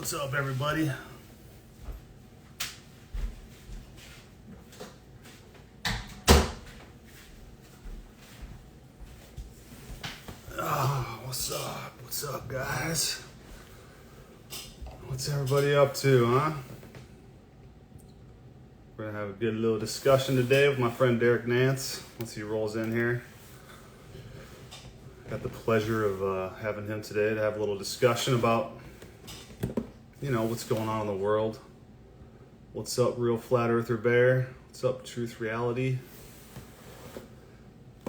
What's up, everybody? Oh, what's up? What's up, guys? What's everybody up to, huh? We're gonna have a good little discussion today with my friend Derek Nance once he rolls in here. Got the pleasure of having him today to have a little discussion about, you know, what's going on in the world. What's up, real flat earther bear? What's up, truth reality?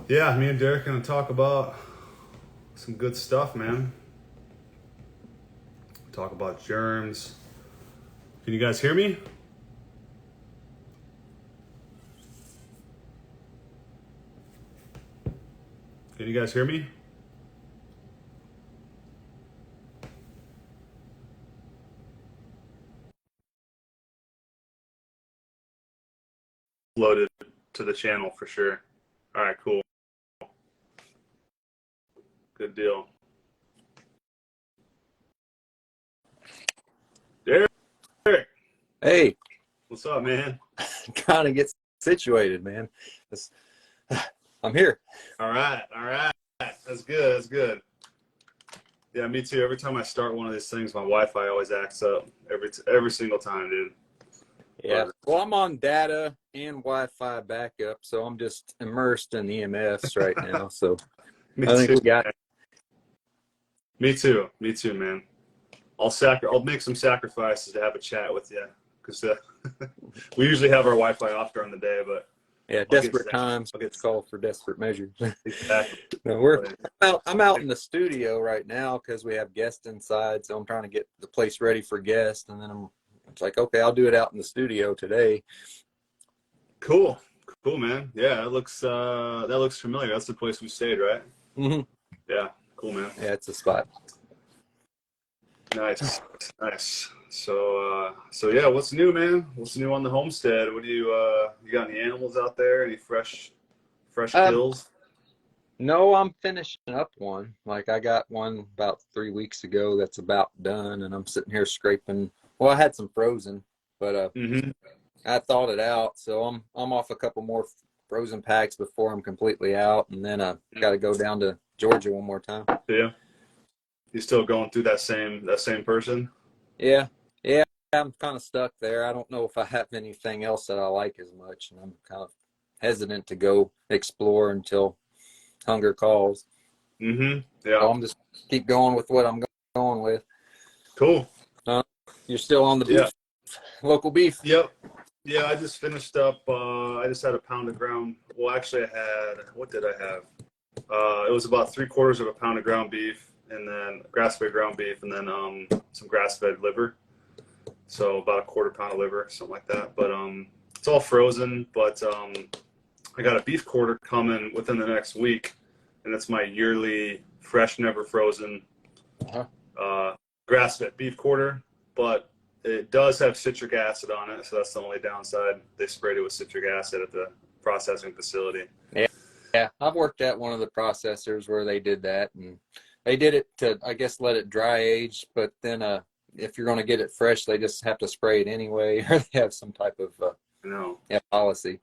Yeah, me and Derek are gonna talk about some good stuff, man. Talk about germs. Can you guys hear me? Can you guys hear me? Loaded to the channel for sure. All right, cool. Good deal. Derek, Hey, what's up, man? trying to get situated, man. I'm here. All right. That's good. That's good. Yeah, me too. Every time I start one of these things, my Wi-Fi always acts up. Every single time, dude. Yeah. Well, I'm on data and Wi-Fi backup, so I'm just immersed in EMFs right now. So Me I think too. we got. Me too, man. I'll make some sacrifices to have a chat with you because we usually have our Wi-Fi off during the day, but Yeah, desperate times call for desperate measures. Exactly. No, I'm out in the studio right now because we have guests inside, so I'm trying to get the place ready for guests, and then it's like, okay, I'll do it out in the studio today. Cool, man. Yeah, that looks familiar. That's the place we stayed, right? Mm-hmm. Yeah, cool, man. Yeah, it's a spot. Nice. So yeah, what's new, man? What's new on the homestead? What do you got any animals out there? Any fresh kills? No, I'm finishing up one. Like I got one about 3 weeks ago that's about done, and I'm sitting here scraping. Well, I had some frozen, but I thawed it out, so I'm off a couple more frozen packs before I'm completely out, and then I got to go down to Georgia one more time. Yeah. You still going through that same person? Yeah, I'm kind of stuck there. I don't know if I have anything else that I like as much, and I'm kind of hesitant to go explore until hunger calls. Yeah. So I'm just keep going with what I'm going with. Cool. You're still on the beef, local beef. Yep. Yeah, I just finished up. I just had a pound of ground. Well, actually, what did I have? It was about 3/4 of a pound of ground beef, and then grass-fed ground beef, and then some grass-fed liver. So about a 1/4 pound of liver, something like that. But it's all frozen. But I got a beef quarter coming within the next week, and it's my yearly fresh, never frozen grass-fed beef quarter. But it does have citric acid on it, so that's the only downside. They sprayed it with citric acid at the processing facility. Yeah, I've worked at one of the processors where they did that, and they did it to, I guess, let it dry age. But then, if you're going to get it fresh, they just have to spray it anyway, or they have some type of policy.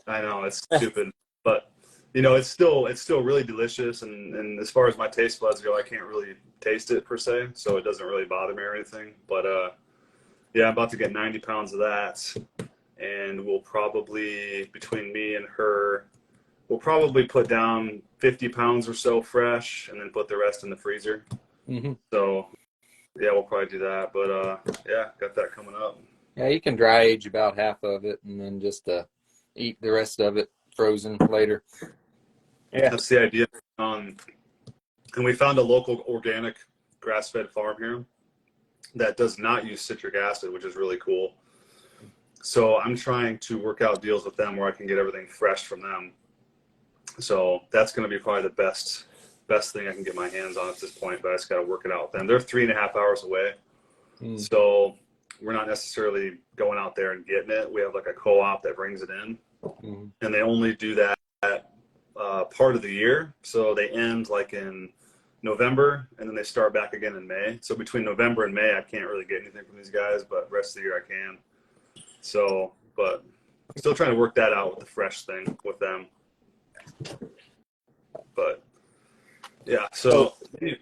I know, it's stupid, but you know, it's still really delicious. And as far as my taste buds go, I can't really taste it per se, so it doesn't really bother me or anything. But yeah, I'm about to get 90 pounds of that, and we'll probably, between me and her, we'll probably put down 50 pounds or so fresh, and then put the rest in the freezer. Mm-hmm. So yeah, we'll probably do that. But yeah, got that coming up. Yeah, you can dry age about half of it, and then just eat the rest of it frozen later. Yeah, that's the idea. And we found a local organic grass-fed farm here that does not use citric acid, which is really cool. So I'm trying to work out deals with them where I can get everything fresh from them. So that's going to be probably the best thing I can get my hands on at this point, but I just got to work it out with them. They're 3.5 hours away. So we're not necessarily going out there and getting it. We have like a co-op that brings it in, and they only do that part of the year. So they end like in November, and then they start back again in May. So between November and May, I can't really get anything from these guys, but the rest of the year I can. So, but I'm still trying to work that out with the fresh thing with them. But yeah, so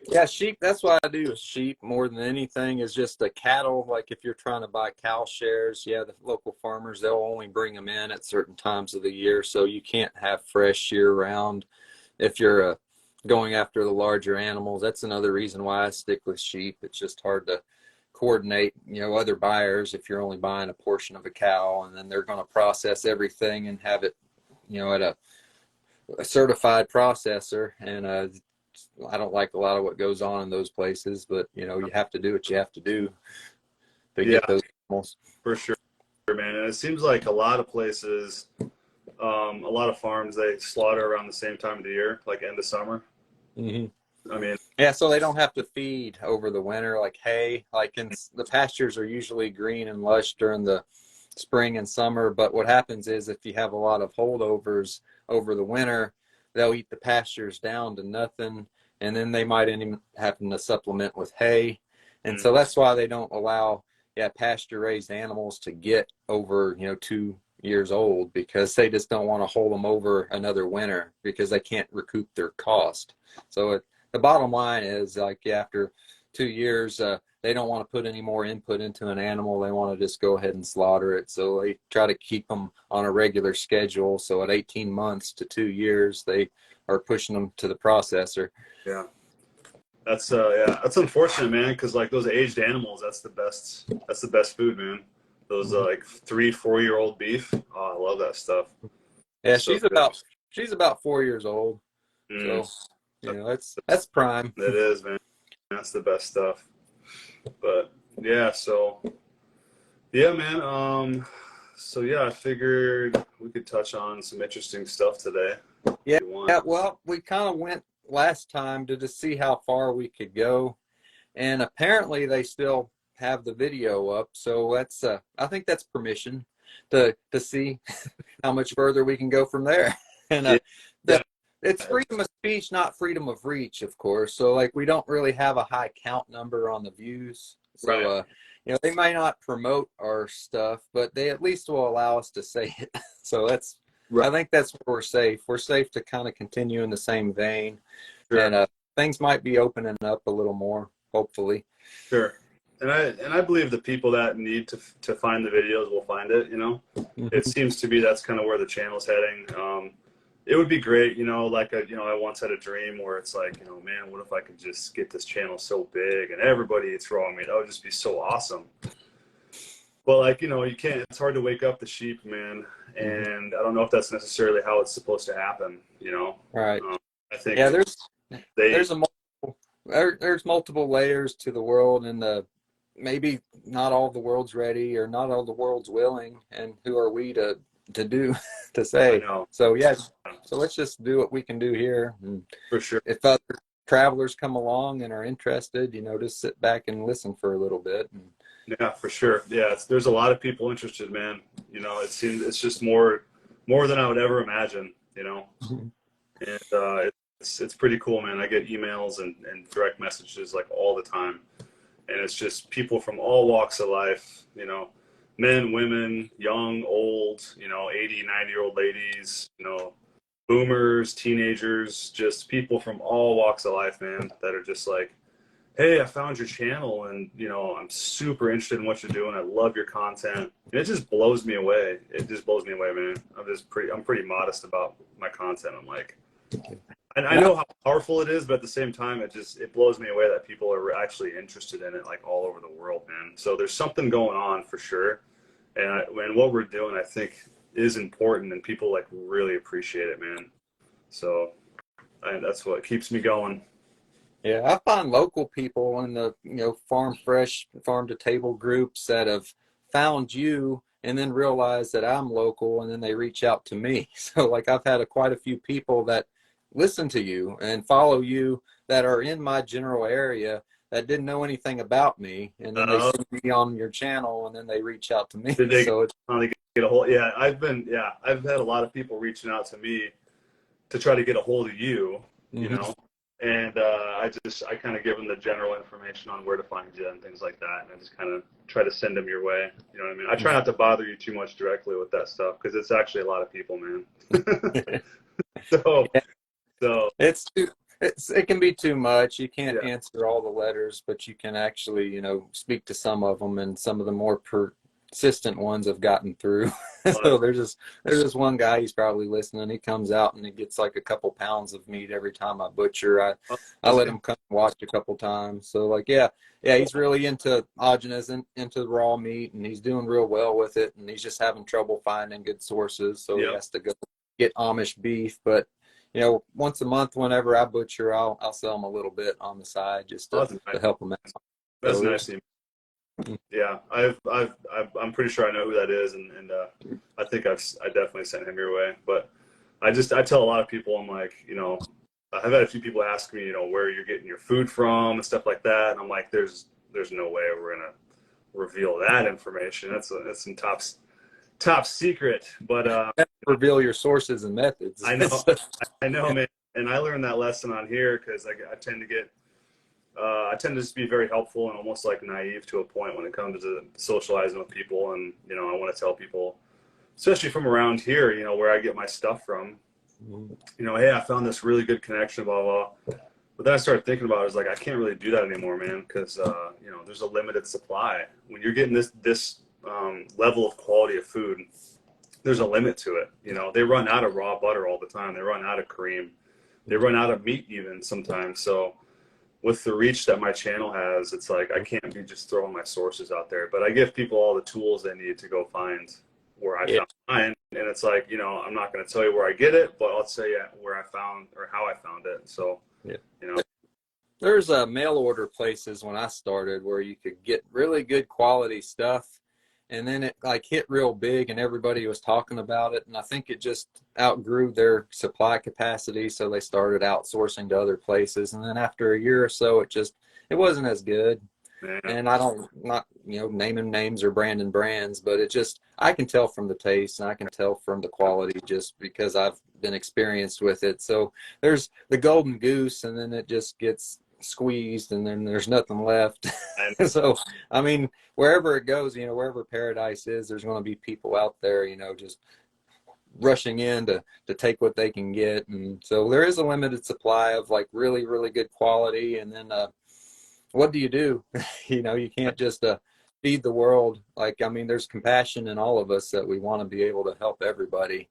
yeah, sheep. That's what I do with sheep more than anything is just the cattle. Like if you're trying to buy cow shares, yeah, the local farmers, they'll only bring them in at certain times of the year. So you can't have fresh year round. If you're going after the larger animals, that's another reason why I stick with sheep. It's just hard to coordinate, other buyers if you're only buying a portion of a cow, and then they're going to process everything and have it, at a certified processor. And I don't like a lot of what goes on in those places, but you have to do what you have to do to get those animals. For sure, man. And it seems like a lot of places, a lot of farms, they slaughter around the same time of the year, like end of summer. Mm-hmm. I mean, yeah, so they don't have to feed over the winter like hay. Like the pastures are usually green and lush during the spring and summer, but what happens is if you have a lot of holdovers over the winter, they'll eat the pastures down to nothing, and then they might end up having to supplement with hay. And so that's why they don't allow pasture raised animals to get over 2 years old, because they just don't want to hold them over another winter because they can't recoup their cost. So the bottom line is, like, after 2 years, they don't want to put any more input into an animal. They want to just go ahead and slaughter it. So they try to keep them on a regular schedule. So at 18 months to 2 years, they are pushing them to the processor. Yeah. That's unfortunate, man, because like those aged animals, that's the best food, man. Those like 3-4 year old beef. Oh, I love that stuff. Yeah, It's she's about 4 years old. So that's prime. It is, man. That's the best stuff. But yeah, so yeah, man. So yeah, I figured we could touch on some interesting stuff today. Yeah. Well, we kind of went last time to see how far we could go, and apparently they still have the video up. So that's I think that's permission to see how much further we can go from there. And it's freedom of speech, not freedom of reach, of course. So like we don't really have a high count number on the views. So they might not promote our stuff, but they at least will allow us to say it. So that's I think that's where we're safe. We're safe to kind of continue in the same vein. Sure. And things might be opening up a little more, hopefully. Sure. And I believe the people that need to find the videos will find it, It seems to be that's kind of where the channel's heading. It would be great, like I once had a dream where it's like, man, what if I could just get this channel so big and everybody throwing me? That would just be so awesome. But like, you can't, it's hard to wake up the sheep, man. And I don't know if that's necessarily how it's supposed to happen, Right. I think there's multiple layers to the world, and maybe not all the world's ready or not all the world's willing, and who are we to say? So so let's just do what we can do here. And for sure, if other travelers come along and are interested, just sit back and listen for a little bit. Yeah, for sure. Yeah, there's a lot of people interested, man. It seems it's just more than I would ever imagine, and it's pretty cool, man. I get emails and direct messages like all the time, and it's just people from all walks of life, men, women, young, old, 80, 90-year-old ladies, boomers, teenagers, just people from all walks of life, man, that are just like, hey, I found your channel and, I'm super interested in what you're doing. I love your content. And it just blows me away. It just blows me away, man. I'm pretty modest about my content. I'm like, and I know how powerful it is, but at the same time, it blows me away that people are actually interested in it, like all over the world, man. So there's something going on for sure. And what we're doing, I think, is important, and people like really appreciate it, man. So that's what keeps me going. Yeah, I find local people in the farm fresh, farm to table groups that have found you and then realize that I'm local, and then they reach out to me. So like I've had quite a few people that listen to you and follow you that are in my general area that didn't know anything about me, and then they see me on your channel, and then they reach out to me. So it's finally get a hold. Yeah, I've had a lot of people reaching out to me to try to get a hold of you, And I kind of give them the general information on where to find you and things like that. And I just kind of try to send them your way. You know what I mean? I try not to bother you too much directly with that stuff because it's actually a lot of people, man. so, Yeah. so It can be too much. You can't yeah. answer all the letters, but you can actually, speak to some of them, and some of the more persistent ones have gotten through. So there's this one guy, he's probably listening. He comes out and he gets like a couple pounds of meat every time I butcher. I let him come watch a couple times. So like, yeah, he's really into Agenas and into raw meat, and he's doing real well with it. And he's just having trouble finding good sources, so he has to go get Amish beef. But once a month, whenever I butcher, I'll sell them a little bit on the side just to help them out. That's So nice. Yeah, I'm pretty sure I know who that is, and I think I definitely sent him your way. But I tell a lot of people, I'm like, I've had a few people ask me, where you're getting your food from and stuff like that, and I'm like, there's no way we're gonna reveal that information. That's some top secret. But reveal your sources and methods. I know, man. And I learned that lesson on here because I tend to just be very helpful and almost like naive to a point when it comes to socializing with people. And, I want to tell people, especially from around here, where I get my stuff from, hey, I found this really good connection, blah, blah. But then I started thinking about it, I was like, I can't really do that anymore, man, because, there's a limited supply. When you're getting this level of quality of food, there's a limit to it. They run out of raw butter all the time. They run out of cream. They run out of meat even sometimes. So with the reach that my channel has, it's like I can't be just throwing my sources out there. But I give people all the tools they need to go find where I found mine. And it's like, I'm not going to tell you where I get it, but I'll tell you where I found or how I found it. So, There's mail order places when I started where you could get really good quality stuff, and then it like hit real big and everybody was talking about it, and I think it just outgrew their supply capacity, so they started outsourcing to other places, and then after a year or so it wasn't as good. And not naming names or branding brands, but I can tell from the taste and I can tell from the quality just because I've been experienced with it. So there's the golden goose, and then it just gets squeezed and then there's nothing left. So, I mean, wherever it goes, wherever paradise is, there's going to be people out there, just rushing in to take what they can get. And so there is a limited supply of like really, really good quality. And then, what do? You can't just feed the world. There's compassion in all of us that we want to be able to help everybody,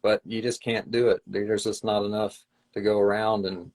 but you just can't do it. There's just not enough to go around. And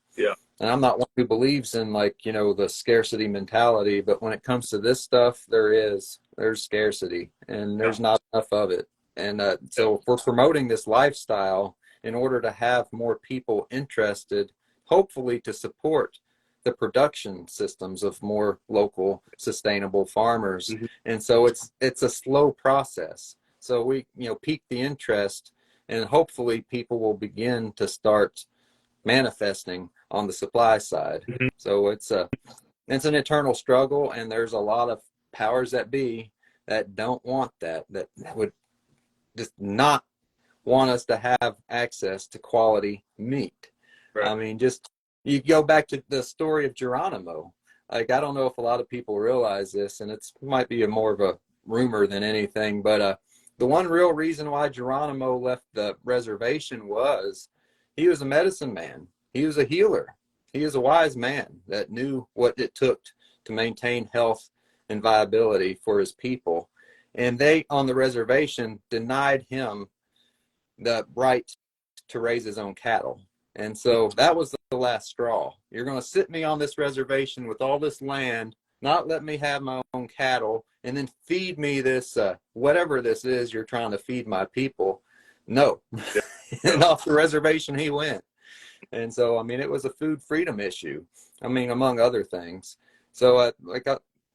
I'm not one who believes in the scarcity mentality, but when it comes to this stuff, there's scarcity and there's not enough of it. And so if we're promoting this lifestyle in order to have more people interested, hopefully to support the production systems of more local sustainable farmers. Mm-hmm. And so it's a slow process. So we pique the interest, and hopefully people will begin to start manifesting on the supply side. Mm-hmm. So it's an eternal struggle, and there's a lot of powers that be that don't want that would just not want us to have access to quality meat. Right. You go back to the story of Geronimo. I don't know if a lot of people realize this, and it might be more of a rumor than anything, but the one real reason why Geronimo left the reservation was he was a medicine man. He was a healer. He was a wise man that knew what it took to maintain health and viability for his people. And they, on the reservation, denied him the right to raise his own cattle. And so that was the last straw. You're going to sit me on this reservation with all this land, not let me have my own cattle, and then feed me this, whatever this is you're trying to feed my people. No. And off the reservation he went. And so, it was a food freedom issue. Among other things. So,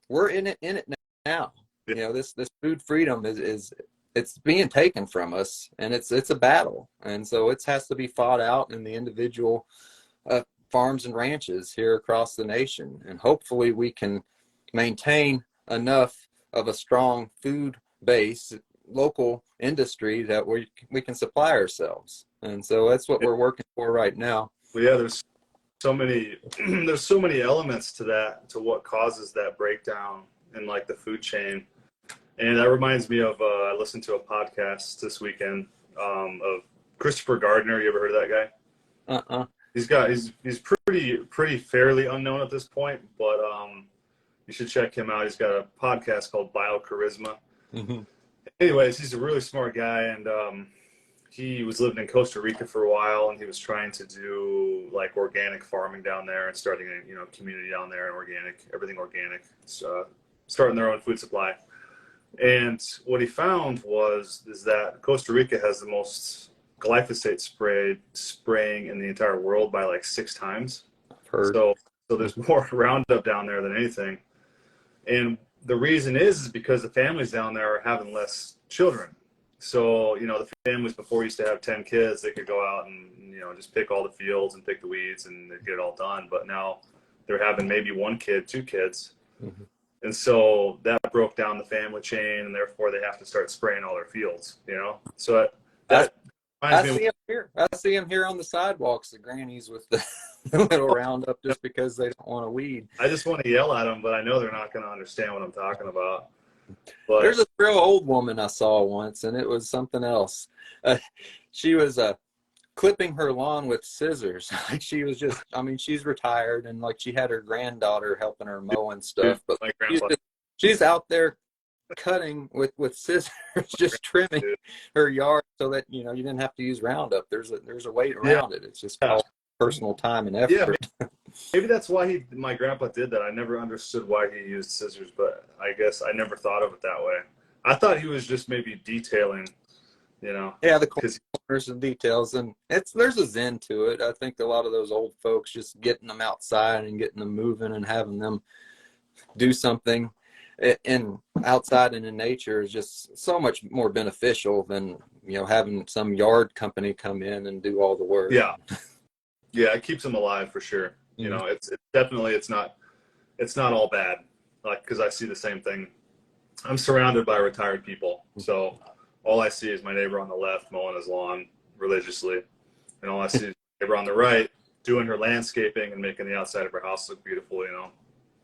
we're in it now. This food freedom is it's being taken from us, and it's a battle, and so it has to be fought out in the individual farms and ranches here across the nation, and hopefully we can maintain enough of a strong food base, local industry that we can supply ourselves, and so that's what we're working for right now. Well, yeah, so many there's so many elements to that, to what causes that breakdown in like the food chain. And that reminds me of I listened to a podcast this weekend of Christopher Gardner. You ever heard of that guy? He's pretty fairly unknown at this point, but you should check him out. He's got a podcast called Biocharisma. Mm-hmm. Anyways, he's a really smart guy, and he was living in Costa Rica for a while, and he was trying to do like organic farming down there and starting a community down there, and everything organic, starting their own food supply. And what he found is that Costa Rica has the most glyphosate spraying in the entire world by like 6 times. I've heard. So there's more Roundup down there than anything. And the reason is because the families down there are having less children. So, the families before used to have 10 kids. They could go out and, just pick all the fields and pick the weeds and they'd get it all done. But now they're having maybe 1 kid, 2 kids. Mm-hmm. And so that broke down the family chain, and therefore they have to start spraying all their fields, So I see them here on the sidewalks, the grannies with the little Roundup, just because they don't want to weed. I just want to yell at them, but I know they're not going to understand what I'm talking about. But there's a real old woman I saw once, and it was something else. She was clipping her lawn with scissors. Like she was just, she's retired, and like she had her granddaughter helping her mow and stuff, but she's out there cutting with scissors, just trimming her yard so that you didn't have to use Roundup. There's a way around it. It's just all personal time and effort. Yeah, maybe that's why my grandpa did that. I never understood why he used scissors, but I guess I never thought of it that way. I thought he was just maybe detailing, the corners and details, and there's a zen to it. I think a lot of those old folks, just getting them outside and getting them moving and having them do something in outside and in nature is just so much more beneficial than having some yard company come in and do all the work. Yeah it keeps them alive for sure. Mm-hmm. It's definitely it's not all bad, like, because I see the same thing. I'm surrounded by retired people, so all I see is my neighbor on the left mowing his lawn religiously, and all I see is my neighbor on the right doing her landscaping and making the outside of her house look beautiful.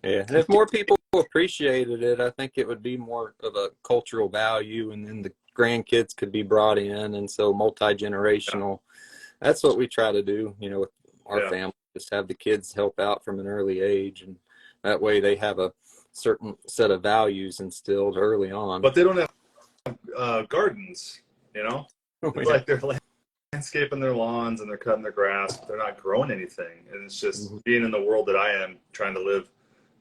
Yeah, and if more people appreciated it, I think it would be more of a cultural value, and then the grandkids could be brought in, and so multi-generational. That's what we try to do, with our family, just have the kids help out from an early age, and that way they have a certain set of values instilled early on. But they don't have gardens, It's like they're landscaping their lawns and they're cutting their grass, but they're not growing anything. And it's just being in the world that I am, trying to live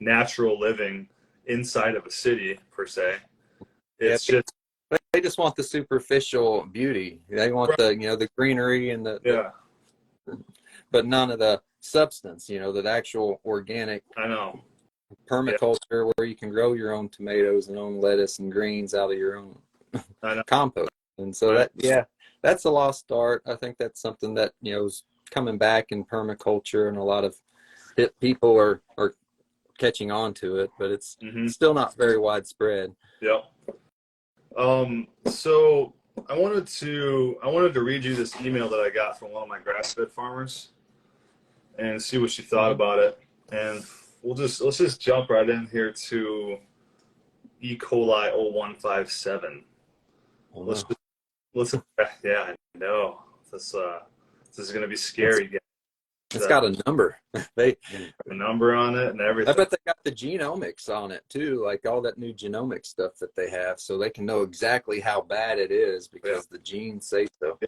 natural living inside of a city per se. It's they just want the superficial beauty. They want the greenery and but none of the substance, the actual organic. I know. Permaculture where you can grow your own tomatoes and own lettuce and greens out of your own compost. And so that's a lost art. I think that's something that, is coming back in permaculture, and a lot of hip people are catching on to it, but it's still not very widespread. Yep. So I wanted to read you this email that I got from one of my grass-fed farmers and see what she thought about it. And let's just jump right in here to E. coli 0157. Yeah, I know. This is going to be scary. It's got a number. A number on it and everything. I bet they got the genomics on it too, like all that new genomic stuff that they have, so they can know exactly how bad it is because the genes say so.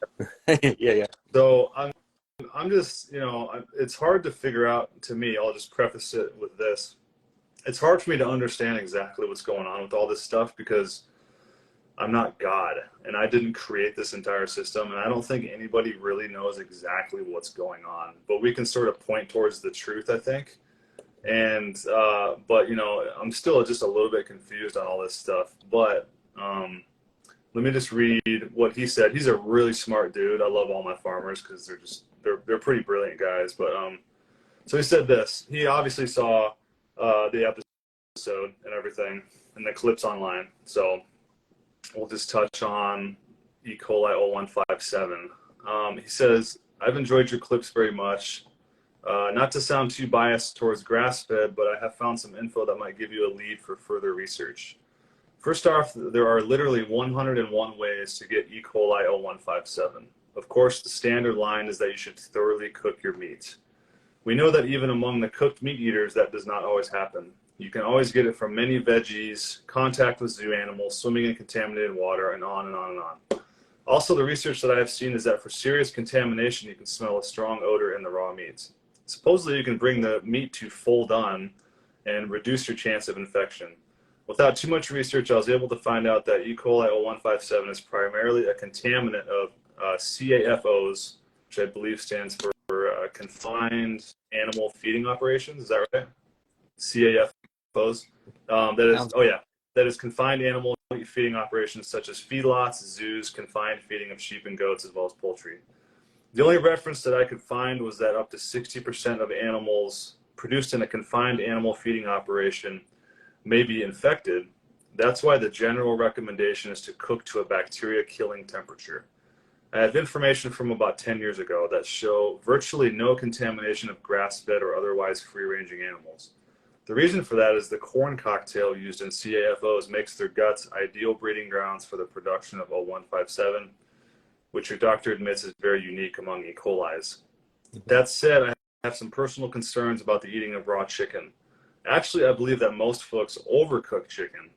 Yeah. So I'm just, it's hard to figure out to me. I'll just preface it with this. It's hard for me to understand exactly what's going on with all this stuff because I'm not God, and I didn't create this entire system, and I don't think anybody really knows exactly what's going on. But we can sort of point towards the truth, I think. And but I'm still just a little bit confused on all this stuff. But let me just read what he said. He's a really smart dude. I love all my farmers because they're pretty brilliant guys. But so he said this. He obviously saw the episode and everything and the clips online. So we'll just touch on E. coli 0157. He says, I've enjoyed your clips very much. Not to sound too biased towards grass-fed, but I have found some info that might give you a lead for further research. First off, there are literally 101 ways to get E. coli 0157. Of course, the standard line is that you should thoroughly cook your meat. We know that even among the cooked meat eaters, that does not always happen. You can always get it from many veggies, contact with zoo animals, swimming in contaminated water, and on and on and on. Also, the research that I have seen is that for serious contamination, you can smell a strong odor in the raw meats. Supposedly, you can bring the meat to full done and reduce your chance of infection. Without too much research, I was able to find out that E. coli 0157 is primarily a contaminant of CAFOs, which I believe stands for confined animal feeding operations. Is that right? CAFOs. That is confined animal feeding operations such as feedlots, zoos, confined feeding of sheep and goats, as well as poultry. The only reference that I could find was that up to 60% of animals produced in a confined animal feeding operation may be infected. That's why the general recommendation is to cook to a bacteria-killing temperature. I have information from about 10 years ago that show virtually no contamination of grass-fed or otherwise free-ranging animals. The reason for that is the corn cocktail used in CAFOs makes their guts ideal breeding grounds for the production of 0157, which your doctor admits is very unique among E. coli's. That said, I have some personal concerns about the eating of raw chicken. Actually, I believe that most folks overcook chicken.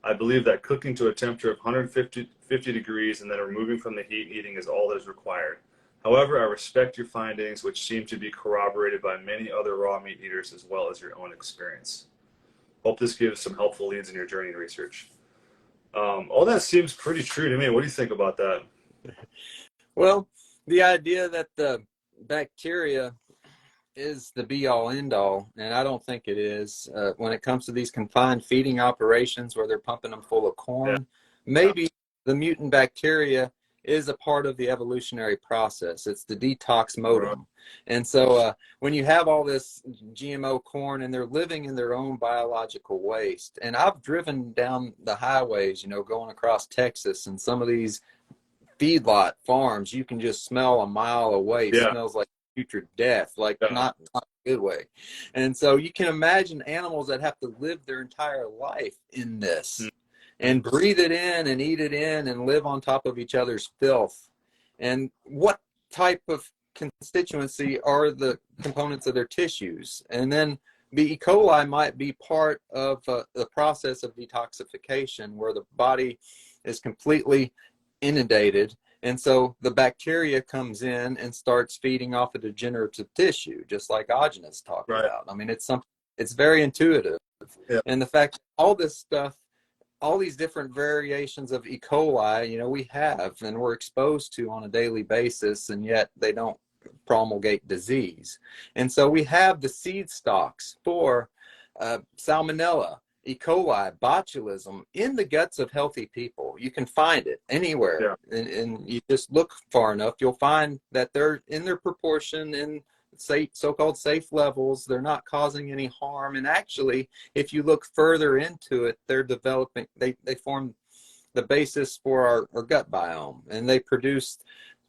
I believe that cooking to a temperature of 150 degrees and then removing from the heat and eating is all that is required. However, I respect your findings, which seem to be corroborated by many other raw meat eaters as well as your own experience. Hope this gives some helpful leads in your journey and research. All that seems pretty true to me. What do you think about that? Well, the idea that the bacteria is the be-all, end-all, and I don't think it is. When it comes to these confined feeding operations where they're pumping them full of corn, maybe the mutant bacteria is a part of the evolutionary process. It's the detox modem. And so when you have all this GMO corn and they're living in their own biological waste, and I've driven down the highways, going across Texas, and some of these feedlot farms, you can just smell a mile away. It smells like putrid death, like not a good way. And so you can imagine animals that have to live their entire life in this and breathe it in and eat it in and live on top of each other's filth. And what type of constituency are the components of their tissues? And then the E. coli might be part of the process of detoxification where the body is completely inundated. And so the bacteria comes in and starts feeding off a degenerative tissue, just like Agnes talked about. I mean, it's very intuitive. Yeah. And the fact that all this stuff, all these different variations of E. coli, we have and we're exposed to on a daily basis, and yet they don't promulgate disease. And so we have the seed stocks for salmonella, E. coli, botulism in the guts of healthy people. You can find it anywhere, and you just look far enough, you'll find that they're in their proportion in so-called safe levels. They're not causing any harm, and actually, if you look further into it, they're developing. They form the basis for our gut biome, and they produce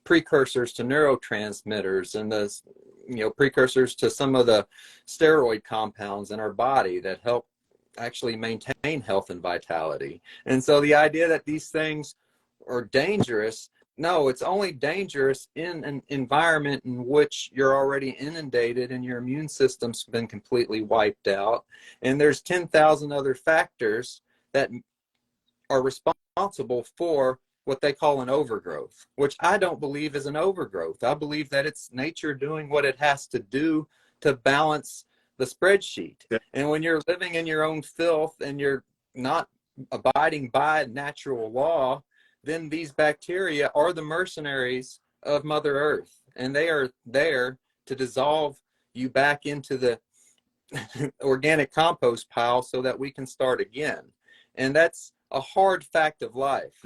precursors to neurotransmitters and the precursors to some of the steroid compounds in our body that help actually maintain health and vitality. And so the idea that these things are dangerous, no, it's only dangerous in an environment in which you're already inundated and your immune system's been completely wiped out. And there's 10,000 other factors that are responsible for what they call an overgrowth, which I don't believe is an overgrowth. I believe that it's nature doing what it has to do to balance the spreadsheet. And when you're living in your own filth and you're not abiding by natural law, then these bacteria are the mercenaries of Mother Earth, and they are there to dissolve you back into the organic compost pile so that we can start again. And that's a hard fact of life.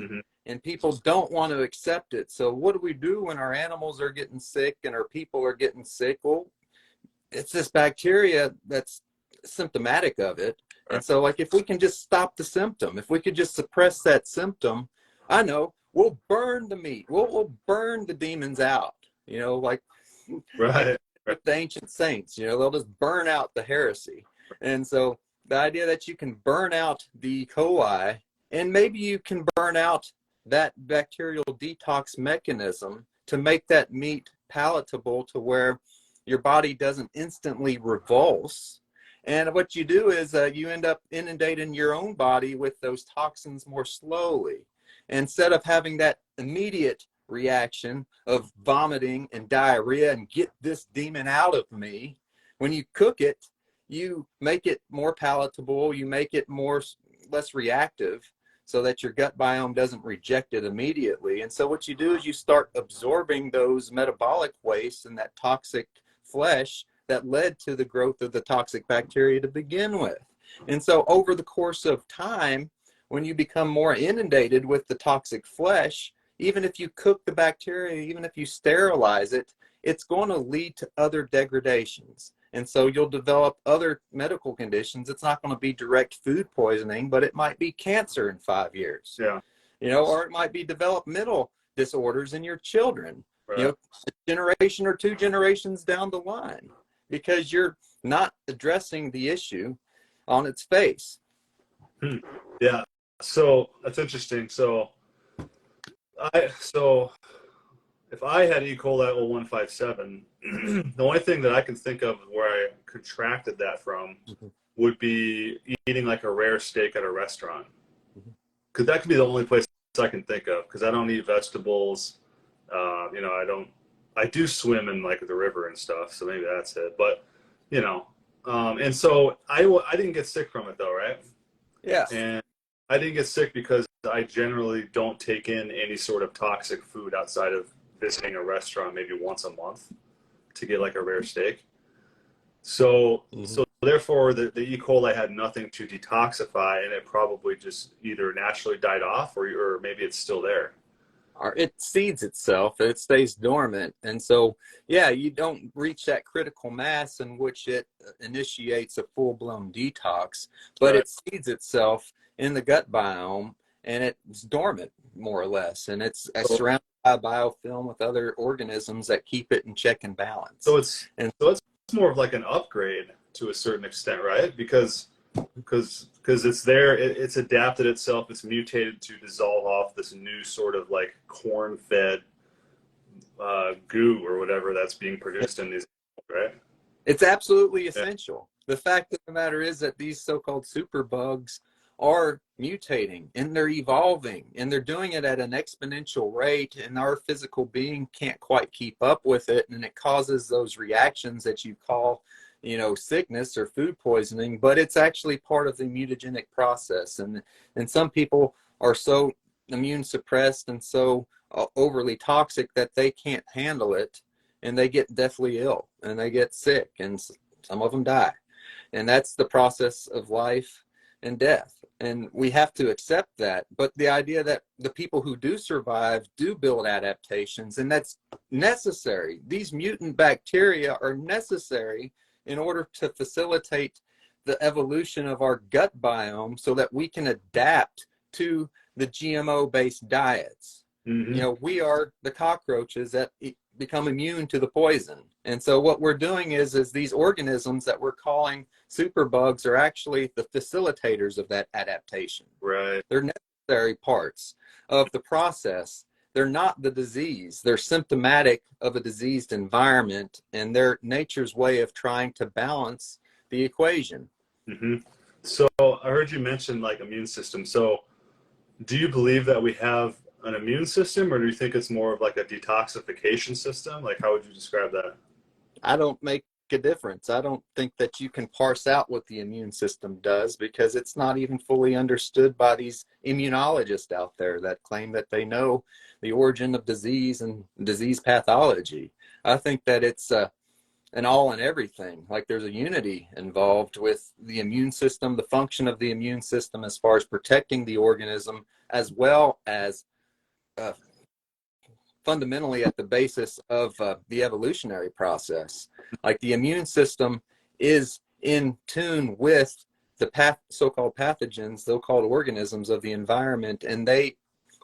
And people don't want to accept it. So what do we do when our animals are getting sick and our people are getting sick? Well, it's this bacteria that's symptomatic of it. And so, like, if we can just stop the symptom, if we could just suppress that symptom, I know we'll burn the meat. We'll burn the demons out, Right. with the ancient saints. They'll just burn out the heresy. And so the idea that you can burn out the E. coli, and maybe you can burn out that bacterial detox mechanism to make that meat palatable to where your body doesn't instantly revulse. And what you do is you end up inundating your own body with those toxins more slowly. Instead of having that immediate reaction of vomiting and diarrhea and get this demon out of me, when you cook it, you make it more palatable, you make it less reactive so that your gut biome doesn't reject it immediately. And so what you do is you start absorbing those metabolic wastes and that toxic flesh that led to the growth of the toxic bacteria to begin with. And so over the course of time, when you become more inundated with the toxic flesh, even if you cook the bacteria, even if you sterilize it, it's going to lead to other degradations. And so you'll develop other medical conditions. It's not going to be direct food poisoning, but it might be cancer in 5 years. Yeah. Or it might be developmental disorders in your children, Right. a generation or 2 generations down the line, because you're not addressing the issue on its face. Yeah. So that's interesting. So if I had E. coli 0157, the only thing that I can think of where I contracted that from would be eating like a rare steak at a restaurant. Because that could be the only place I can think of, because I don't eat vegetables. I do swim in like the river and stuff, so maybe that's it. But, and so I didn't get sick from it though, right? Yeah. And I didn't get sick because I generally don't take in any sort of toxic food outside of visiting a restaurant maybe once a month to get like a rare steak. So therefore the E. coli had nothing to detoxify, and it probably just either naturally died off or maybe it's still there. Or it seeds itself, it stays dormant. And so, yeah, you don't reach that critical mass in which it initiates a full-blown detox, but Right. it seeds itself in the gut biome, and it's dormant, more or less. And it's surrounded by a biofilm with other organisms that keep it in check and balance. So it's more of like an upgrade to a certain extent, right? Because it's there, it's adapted itself, it's mutated to dissolve off this new sort of like corn-fed goo or whatever that's being produced in these, right? It's absolutely essential. Yeah. The fact of the matter is that these so-called superbugs are mutating and they're evolving, and they're doing it at an exponential rate, and our physical being can't quite keep up with it, and it causes those reactions that you call sickness or food poisoning, but it's actually part of the mutagenic process. And some people are so immune suppressed and so overly toxic that they can't handle it, and they get deathly ill and they get sick, and some of them die. And that's the process of life and death. And we have to accept that. But the idea that the people who do survive do build adaptations, and that's necessary. These mutant bacteria are necessary in order to facilitate the evolution of our gut biome so that we can adapt to the GMO-based diets. We are the cockroaches that become immune to the poison. And so what we're doing is these organisms that we're calling superbugs are actually the facilitators of that adaptation. Right. They're necessary parts of the process. They're not the disease. They're symptomatic of a diseased environment, and they're nature's way of trying to balance the equation. So I heard you mention like immune system. So do you believe that we have an immune system, or do you think it's more of like a detoxification system? Like, how would you describe that? I don't make a difference. I don't think that you can parse out what the immune system does, because it's not even fully understood by these immunologists out there that claim that they know the origin of disease and disease pathology. I think that it's an all and everything. Like, there's a unity involved with the immune system, the function of the immune system as far as protecting the organism, as well as fundamentally at the basis of the evolutionary process. Like, the immune system is in tune with the so-called pathogens, so-called organisms of the environment, and they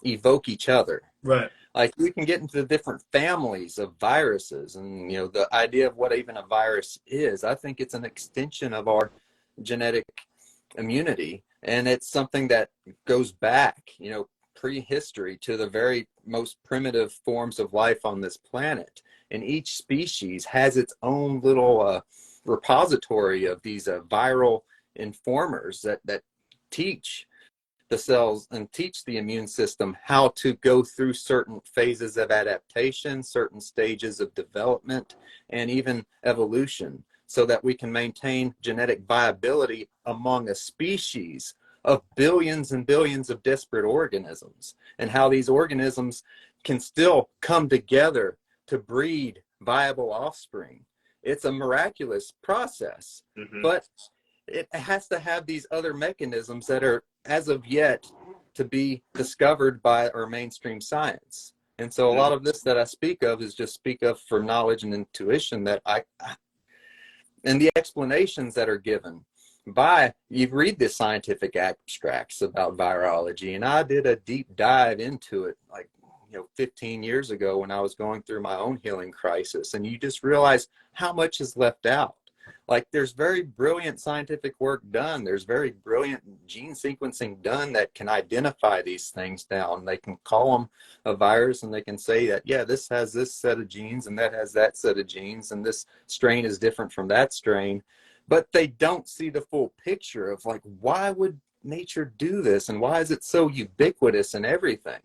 evoke each other. Right. Like we can get into the different families of viruses, and the idea of what even a virus is. I think it's an extension of our genetic immunity, and it's something that goes back, prehistory to the very most primitive forms of life on this planet. And each species has its own little repository of these viral informers that teach the cells and teach the immune system how to go through certain phases of adaptation, certain stages of development, and even evolution, so that we can maintain genetic viability among a species of billions and billions of disparate organisms, and how these organisms can still come together to breed viable offspring. It's a miraculous process, but it has to have these other mechanisms that are, as of yet, to be discovered by our mainstream science. And so a lot of this that I speak of is just speak of for knowledge and intuition that and the explanations that are given by, you read the scientific abstracts about virology, and I did a deep dive into it like 15 years ago when I was going through my own healing crisis, and you just realize how much is left out. Like there's very brilliant scientific work done. There's very brilliant gene sequencing done that can identify these things down. They can call them a virus, and they can say that, yeah, this has this set of genes and that has that set of genes, and this strain is different from that strain. But they don't see the full picture of like, why would nature do this? And why is it so ubiquitous in everything?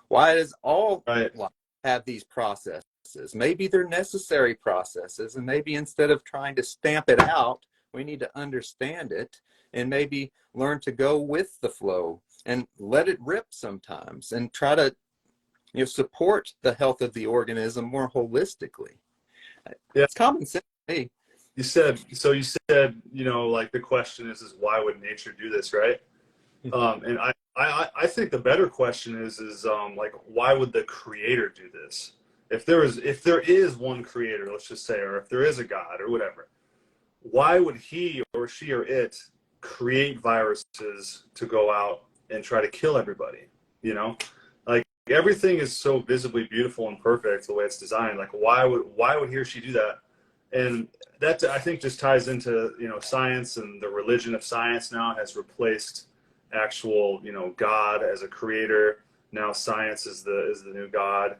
Why does all life have these processes? Maybe they're necessary processes, and maybe instead of trying to stamp it out, we need to understand it and maybe learn to go with the flow and let it rip sometimes, and try to support the health of the organism more holistically. Yeah. It's common sense to me. You said, like the question is why would nature do this, right? And I think the better question is like, why would the creator do this? If there is one creator, let's just say, or if there is a God or whatever, why would he or she or it create viruses to go out and try to kill everybody? Like everything is so visibly beautiful and perfect the way it's designed. Like why would he or she do that? And that, I think, just ties into science, and the religion of science now has replaced actual God as a creator. Now science is the new God.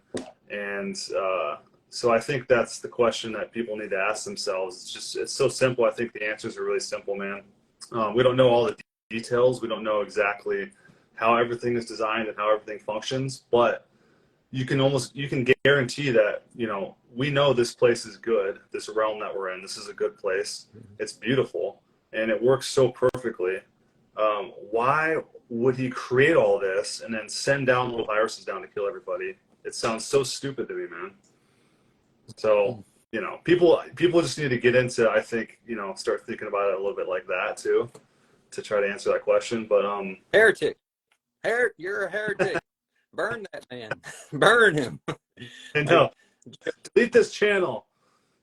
And so I think that's the question that people need to ask themselves. It's so simple. I think the answers are really simple, man. We don't know all the details. We don't know exactly how everything is designed and how everything functions, but you can guarantee that we know this place is good. This realm that we're in, this is a good place. It's beautiful and it works so perfectly. Why would he create all this and then send down little viruses down to kill everybody? It sounds so stupid to me, man. So people just need to get into, I think, start thinking about it a little bit like that too, to try to answer that question. But heretic, you're a heretic. Burn that man. Burn him. I know. Delete this channel.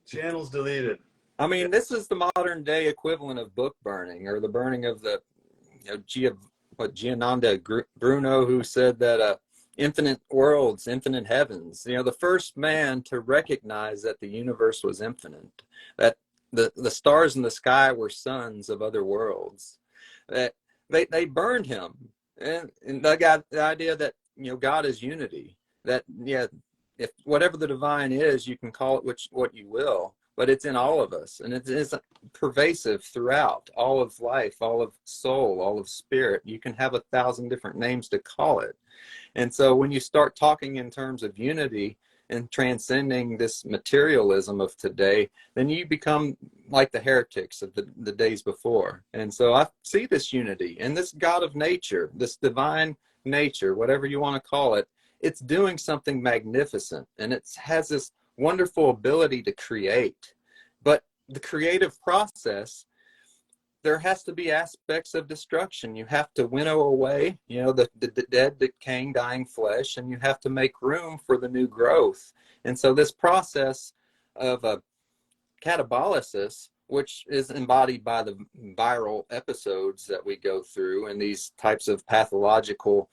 Channel's deleted. I mean, this is the modern day equivalent of book burning, or the burning of the Giananda Bruno, who said that infinite worlds, infinite heavens. The first man to recognize that the universe was infinite, that the stars in the sky were suns of other worlds. That they burned him, and they got the idea that God is unity. That if whatever the divine is, you can call it what you will, but it's in all of us, and it is pervasive throughout all of life, all of soul, all of spirit. You can have 1,000 different names to call it. And so when you start talking in terms of unity and transcending this materialism of today, then you become like the heretics of the days before. And so I see this unity and this God of nature, this divine nature, whatever you want to call it. It's doing something magnificent, and it has this wonderful ability to create. But the creative process, there has to be aspects of destruction. You have to winnow away, the dead, decaying, dying flesh, and you have to make room for the new growth. And so this process of a catabolysis, which is embodied by the viral episodes that we go through and these types of pathological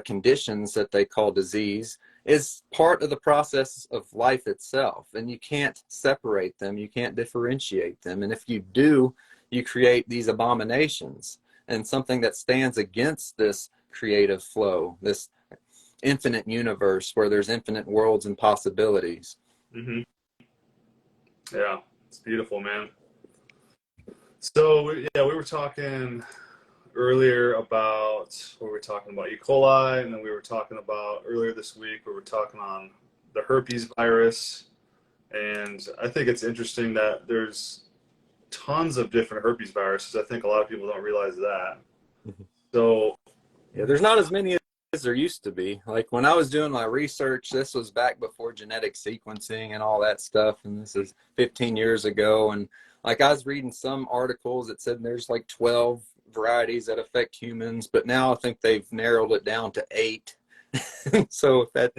conditions that they call disease, is part of the process of life itself, and you can't separate them, you can't differentiate them, and if you do, you create these abominations and something that stands against this creative flow, this infinite universe where there's infinite worlds and possibilities. Mm-hmm. Yeah, it's beautiful, man. So yeah, we were talking earlier about what we were talking about, E. coli, and then we were talking about earlier this week we were talking on the herpes virus. And I think it's interesting that there's tons of different herpes viruses. I think a lot of people don't realize that. So yeah, there's not as many as there used to be. Like when I was doing my research, this was back before genetic sequencing and all that stuff, and this is 15 years ago. And like I was reading some articles that said there's like 12 varieties that affect humans, but now I think they've narrowed it down to 8. So if that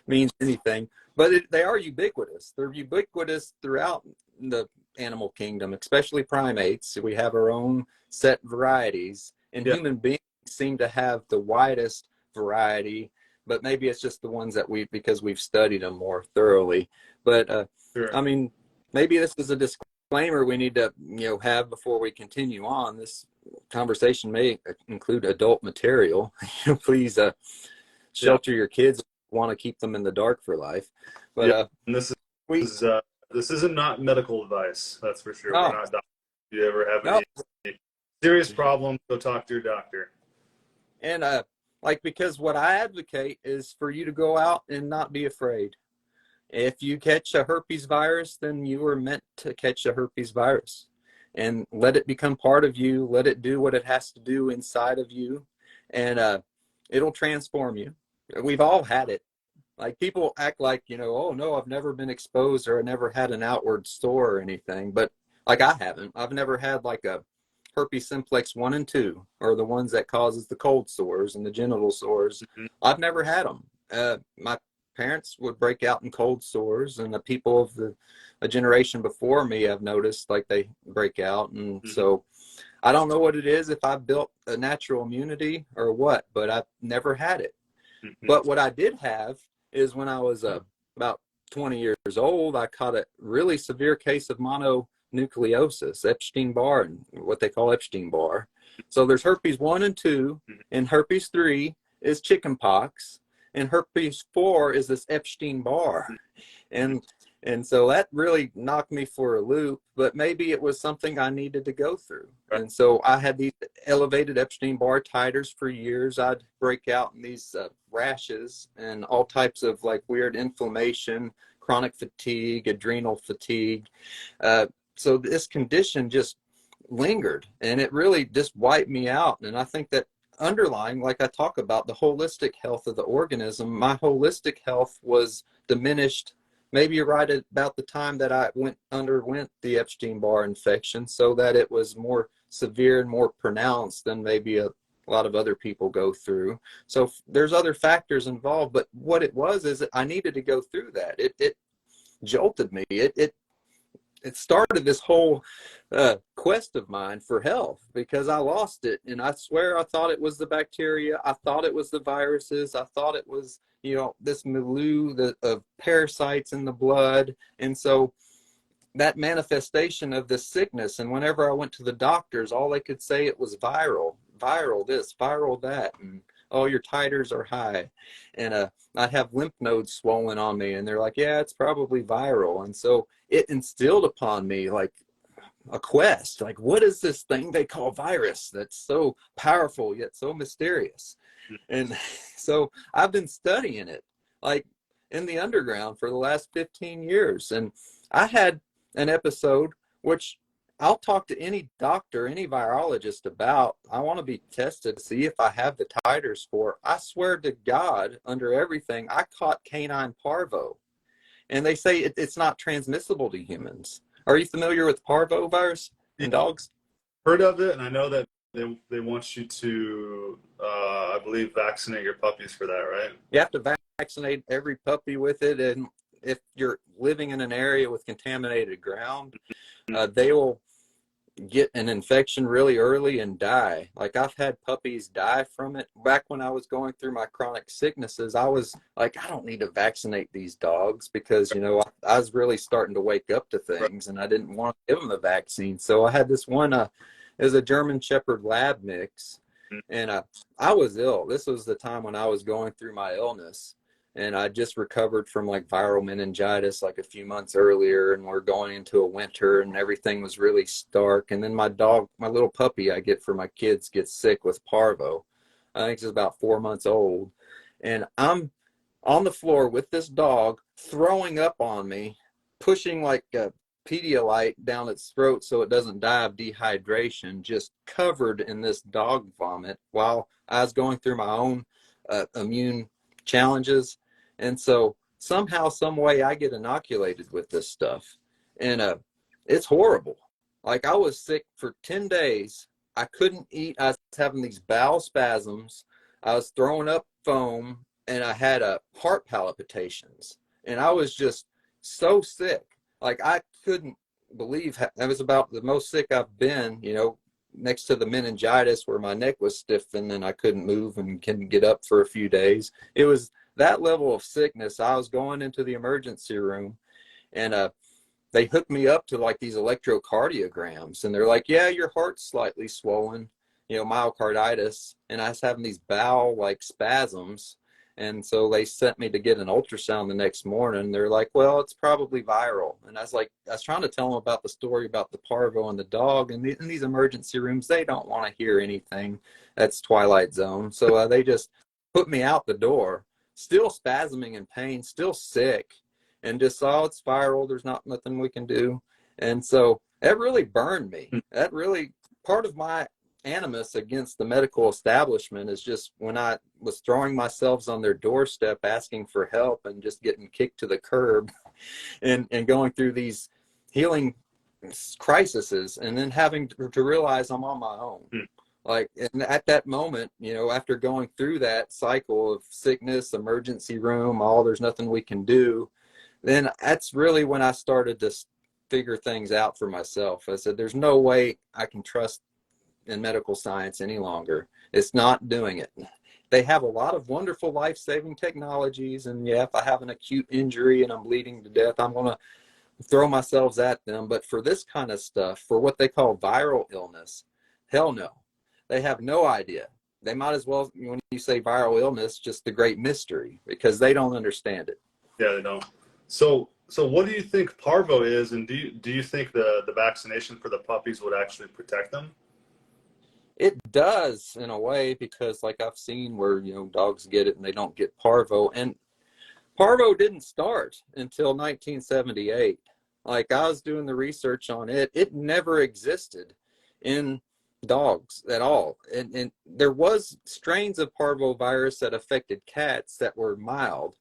means anything, but they are ubiquitous. They're ubiquitous throughout the animal kingdom, especially primates. We have our own set varieties, and human beings seem to have the widest variety, but maybe it's just the ones that because we've studied them more thoroughly. But I mean, maybe this is a disclaimer we need to have before we continue on. This conversation may include adult material. Please shelter your kids if you want to keep them in the dark for life. But and this isn't not medical advice, that's for sure. No. We're not doctors. If you ever have any serious problems, go talk to your doctor. And because what I advocate is for you to go out and not be afraid. If you catch a herpes virus, then you were meant to catch a herpes virus, and let it become part of you. Let it do what it has to do inside of you, and it'll transform you. We've all had it. Like people act like, oh no, I've never been exposed or I never had an outward sore or anything. But like I haven't. I've never had like a herpes simplex 1 and 2, or the ones that causes the cold sores and the genital sores. Mm-hmm. I've never had them. My parents would break out in cold sores, and the people of a generation before me, I've noticed like they break out. And so I don't know what it is, if I built a natural immunity or what, but I've never had it. But what I did have is when I was about 20 years old, I caught a really severe case of mononucleosis, Epstein-Barr, and what they call Epstein-Barr. So there's herpes 1 and 2, and herpes 3 is chickenpox, and herpes 4 is this Epstein-Barr. And so that really knocked me for a loop, but maybe it was something I needed to go through. And so I had these elevated Epstein-Barr titers for years. I'd break out in these rashes and all types of like weird inflammation, chronic fatigue, adrenal fatigue. So this condition just lingered, and it really just wiped me out. And I think that underlying, like I talk about, the holistic health of the organism, my holistic health was diminished maybe right at about the time that I underwent the Epstein-Barr infection, so that it was more severe and more pronounced than maybe a lot of other people go through. So there's other factors involved, but what it was is that I needed to go through that. It jolted me. It started this whole quest of mine for health, because I lost it. And I swear I thought it was the bacteria. I thought it was the viruses. I thought it was, this milieu of parasites in the blood. And so that manifestation of this sickness, and whenever I went to the doctors, all they could say it was viral this, viral that, and oh, your titers are high. And I'd have lymph nodes swollen on me, and they're like, yeah, it's probably viral. And so it instilled upon me like a quest, like, what is this thing they call virus that's so powerful yet so mysterious? And so I've been studying it like in the underground for the last 15 years. And I had an episode, which I'll talk to any doctor, any virologist about. I want to be tested to see if I have the titers for. I swear to God, under everything, I caught canine parvo. And they say it's not transmissible to humans. Are you familiar with parvo virus in dogs? Heard of it, and I know that they want you to, I believe, vaccinate your puppies for that, right? You have to vaccinate every puppy with it, and if you're living in an area with contaminated ground, they will get an infection really early and die. Like I've had puppies die from it. Back when I was going through my chronic sicknesses, I was like, I don't need to vaccinate these dogs because, I was really starting to wake up to things and I didn't want to give them the vaccine. So I had this one, it was a German Shepherd Lab mix, and I was ill. This was the time when I was going through my illness. And I just recovered from like viral meningitis like a few months earlier, and we're going into a winter and everything was really stark. And then my dog, my little puppy I get for my kids, gets sick with parvo. I think it's about 4 months old. And I'm on the floor with this dog throwing up on me, pushing like a Pedialyte down its throat so it doesn't die of dehydration, just covered in this dog vomit while I was going through my own immune challenges. And so somehow, some way I get inoculated with this stuff. And it's horrible. Like I was sick for 10 days. I couldn't eat. I was having these bowel spasms. I was throwing up foam and I had heart palpitations. And I was just so sick. Like I couldn't believe that was about the most sick I've been, next to the meningitis where my neck was stiffened and I couldn't move and couldn't get up for a few days. It was that level of sickness. I was going into the emergency room and they hooked me up to like these electrocardiograms and they're like, yeah, your heart's slightly swollen, myocarditis. And I was having these bowel like spasms. And so they sent me to get an ultrasound the next morning. They're like, well, it's probably viral. And I was trying to tell them about the story about the parvo and the dog. And in these emergency rooms, they don't want to hear anything. That's Twilight Zone. So they just put me out the door, still spasming in pain, still sick, and just, oh, it's viral. There's nothing we can do. And so that really burned me. That really, part of my animus against the medical establishment is just when I was throwing myself on their doorstep asking for help and just getting kicked to the curb and going through these healing crises and then having to realize I'm on my own. Like, and at that moment, after going through that cycle of sickness, emergency room, there's nothing we can do, then that's really when I started to figure things out for myself. I said, there's no way I can trust in medical science any longer. It's not doing it. They have a lot of wonderful life-saving technologies, and yeah, if I have an acute injury and I'm bleeding to death, I'm going to throw myself at them. But for this kind of stuff, for what they call viral illness, hell no. They have no idea. They might as well, when you say viral illness, just the great mystery, because they don't understand it. Yeah, they don't. So what do you think parvo is, and do you think the vaccination for the puppies would actually protect them? It does in a way, because like I've seen where, dogs get it and they don't get parvo. And parvo didn't start until 1978. Like I was doing the research on it. It never existed in dogs at all. And there was strains of parvovirus that affected cats that were mild.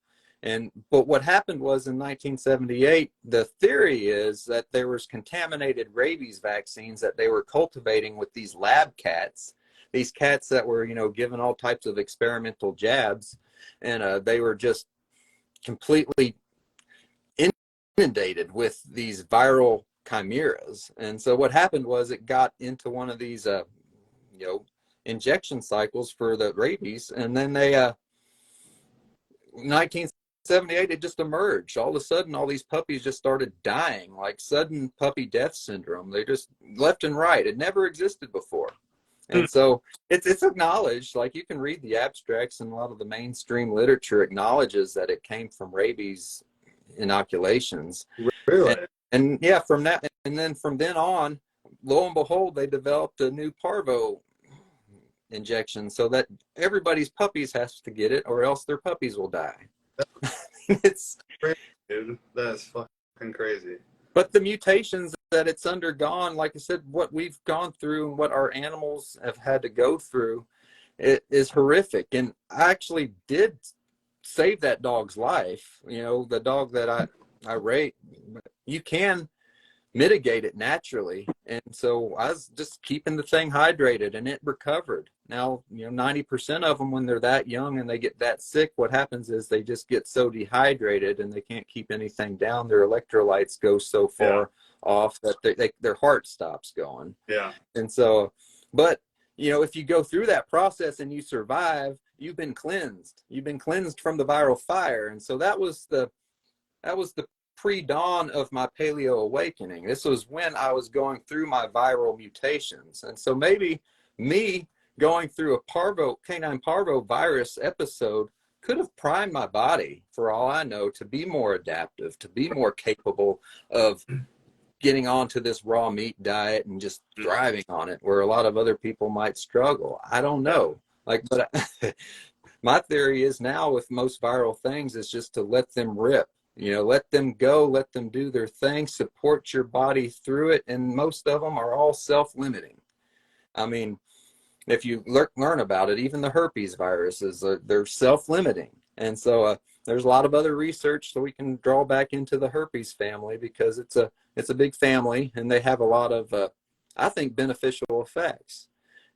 But what happened was in 1978, the theory is that there was contaminated rabies vaccines that they were cultivating with these lab cats, these cats that were, given all types of experimental jabs, and they were just completely inundated with these viral chimeras. And so what happened was it got into one of these, injection cycles for the rabies, and then they, 1978, it just emerged. All of a sudden, all these puppies just started dying, like sudden puppy death syndrome. They just left and right. It never existed before. And so it's acknowledged, like you can read the abstracts, and a lot of the mainstream literature acknowledges that it came from rabies inoculations. Really? And yeah, from that, and then from then on, lo and behold, they developed a new parvo injection so that everybody's puppies has to get it, or else their puppies will die. It's crazy, dude. That's fucking crazy. But the mutations that it's undergone, like I said, what we've gone through and what our animals have had to go through, it is horrific. And I actually did save that dog's life. The dog that I raped, you can mitigate it naturally. And so I was just keeping the thing hydrated, and it recovered. Now, 90% of them, when they're that young and they get that sick, what happens is they just get so dehydrated and they can't keep anything down. Their electrolytes go so far off, that their heart stops going. Yeah. And so, but if you go through that process and you survive, you've been cleansed. You've been cleansed from the viral fire. And so that was the pre-dawn of my paleo awakening. This was when I was going through my viral mutations. And so maybe me going through a canine parvo virus episode could have primed my body, for all I know, to be more adaptive, to be more capable of getting onto this raw meat diet and just thriving on it, where a lot of other people might struggle. I don't know. But my theory is now with most viral things is just to let them rip. Let them go, let them do their thing, support your body through it. And most of them are all self-limiting. I mean, if you learn about it, even the herpes viruses, they're self-limiting. And so there's a lot of other research that we can draw back into the herpes family, because it's a big family and they have a lot of, I think, beneficial effects.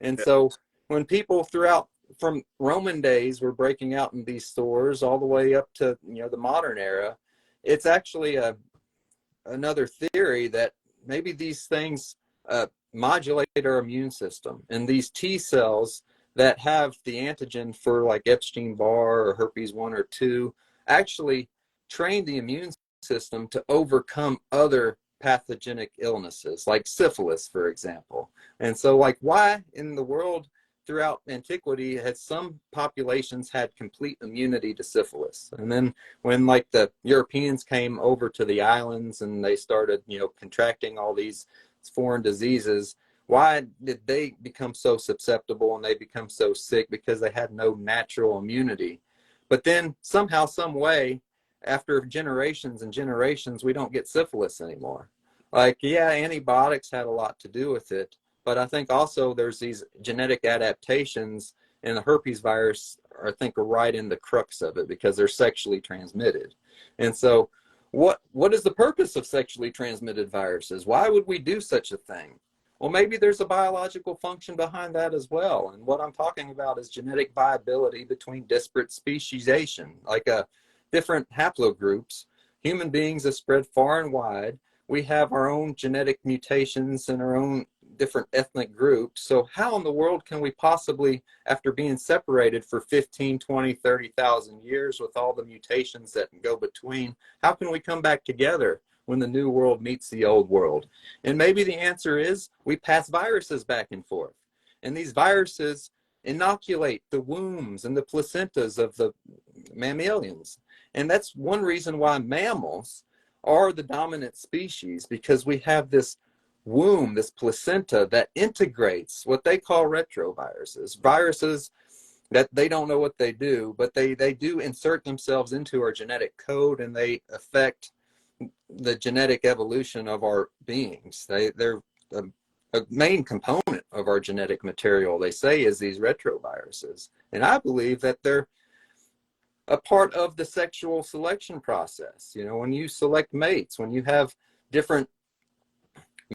And so when people throughout from Roman days were breaking out in these stores all the way up to, the modern era, it's actually another theory that maybe these things modulate our immune system, and these T cells that have the antigen for like Epstein-Barr or herpes 1 or 2 actually train the immune system to overcome other pathogenic illnesses like syphilis, for example. And so why in the world throughout antiquity had some populations had complete immunity to syphilis, and then when the Europeans came over to the islands and they started contracting all these foreign diseases, why did they become so susceptible and they become so sick? Because they had no natural immunity. But then somehow, some way, after generations and generations, we don't get syphilis anymore. Antibiotics had a lot to do with it, but I think also there's these genetic adaptations, and the herpes virus, I think, are right in the crux of it because they're sexually transmitted. And so what is the purpose of sexually transmitted viruses? Why would we do such a thing? Well, maybe there's a biological function behind that as well. And what I'm talking about is genetic viability between disparate speciation, different haplogroups. Human beings have spread far and wide. We have our own genetic mutations and our own different ethnic groups. So how in the world can we possibly, after being separated for 15, 20, 30,000 years with all the mutations that go between, how can we come back together when the new world meets the old world? And maybe the answer is we pass viruses back and forth. And these viruses inoculate the wombs and the placentas of the mammalians. And that's one reason why mammals are the dominant species, because we have this womb, this placenta that integrates what they call retroviruses, viruses that they don't know what they do, but they do insert themselves into our genetic code, and they affect the genetic evolution of our beings. They're a main component of our genetic material, they say, is these retroviruses. And I believe that they're a part of the sexual selection process. When you select mates, when you have different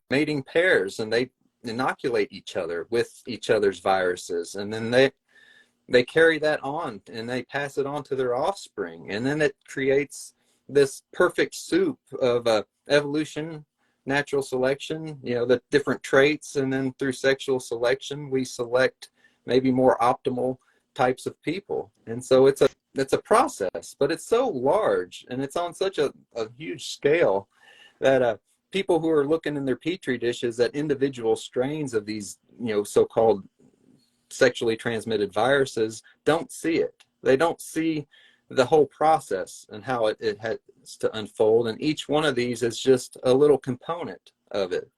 mating pairs and they inoculate each other with each other's viruses, and then they carry that on and they pass it on to their offspring, and then it creates this perfect soup of evolution, natural selection, the different traits, and then through sexual selection we select maybe more optimal types of people. And so it's a process, but it's so large and it's on such a huge scale that people who are looking in their petri dishes at individual strains of these, so-called sexually transmitted viruses don't see it. They don't see the whole process and how it has to unfold. And each one of these is just a little component of it.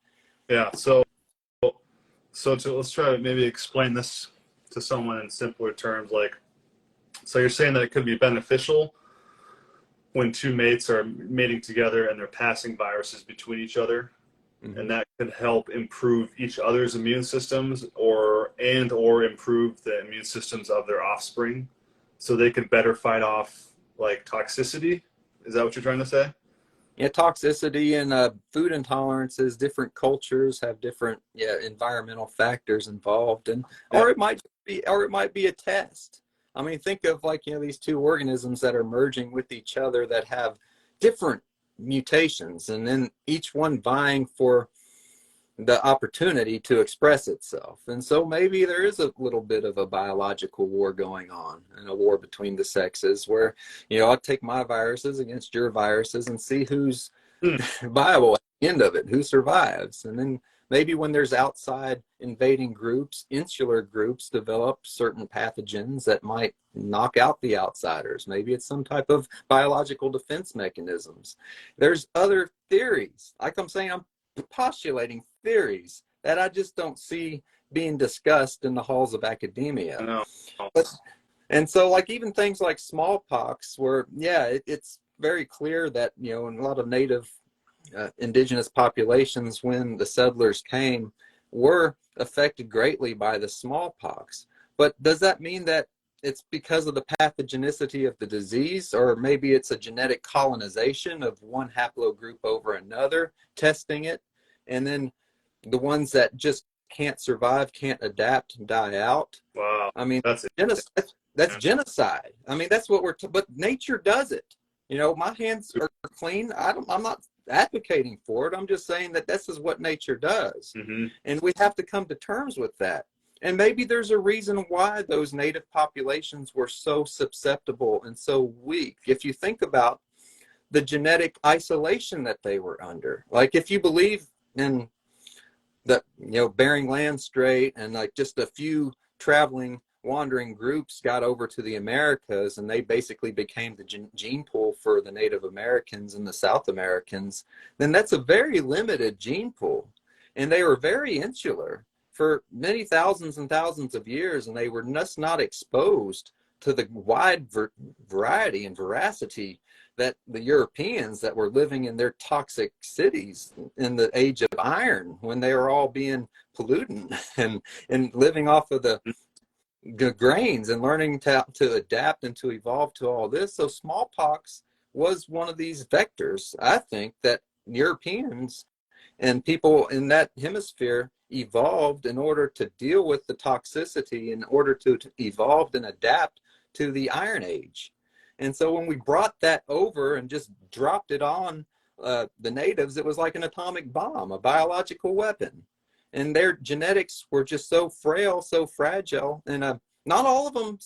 Yeah. So let's try to maybe explain this to someone in simpler terms. So you're saying that it could be beneficial when two mates are mating together and they're passing viruses between each other, and that could help improve each other's immune systems or improve the immune systems of their offspring, so they could better fight off toxicity. Is that what you're trying to say? Yeah, toxicity and food intolerances. Different cultures have different environmental factors involved, and or it might be a test. I mean, think of these two organisms that are merging with each other that have different mutations, and then each one vying for the opportunity to express itself. And so maybe there is a little bit of a biological war going on, and a war between the sexes, where, I'll take my viruses against your viruses and see who's viable at the end of it, who survives. And then maybe when there's outside invading groups, insular groups develop certain pathogens that might knock out the outsiders. Maybe it's some type of biological defense mechanisms. There's other theories. Like I'm saying, I'm postulating theories that I just don't see being discussed in the halls of academia. No. And so, like, even things like smallpox, where, it's very clear that, in a lot of native indigenous populations, when the settlers came, were affected greatly by the smallpox. But does that mean that it's because of the pathogenicity of the disease, or maybe it's a genetic colonization of one haplogroup over another, testing it, and then the ones that just can't survive, can't adapt, die out? Wow. I mean, that's genocide. I mean, that's what but nature does it. My hands are clean. I'm not advocating for it. I'm just saying that this is what nature does. Mm-hmm. And we have to come to terms with that. And maybe there's a reason why those native populations were so susceptible and so weak. If you think about the genetic isolation that they were under, like if you believe in the, Bering Land Strait, and like just a few wandering groups got over to the Americas, and they basically became the gene pool for the Native Americans and the South Americans, then that's a very limited gene pool. And they were very insular for many thousands and thousands of years, and they were just not exposed to the wide variety and veracity that the Europeans that were living in their toxic cities in the age of iron, when they were all being pollutant and living off of the grains and learning to adapt and to evolve to all this. So smallpox was one of these vectors, I think, that Europeans and people in that hemisphere evolved in order to deal with the toxicity, in order to evolve and adapt to the Iron Age. And so when we brought that over and just dropped it on the natives, it was like an atomic bomb, a biological weapon. And their genetics were just so frail, so fragile, and not all of them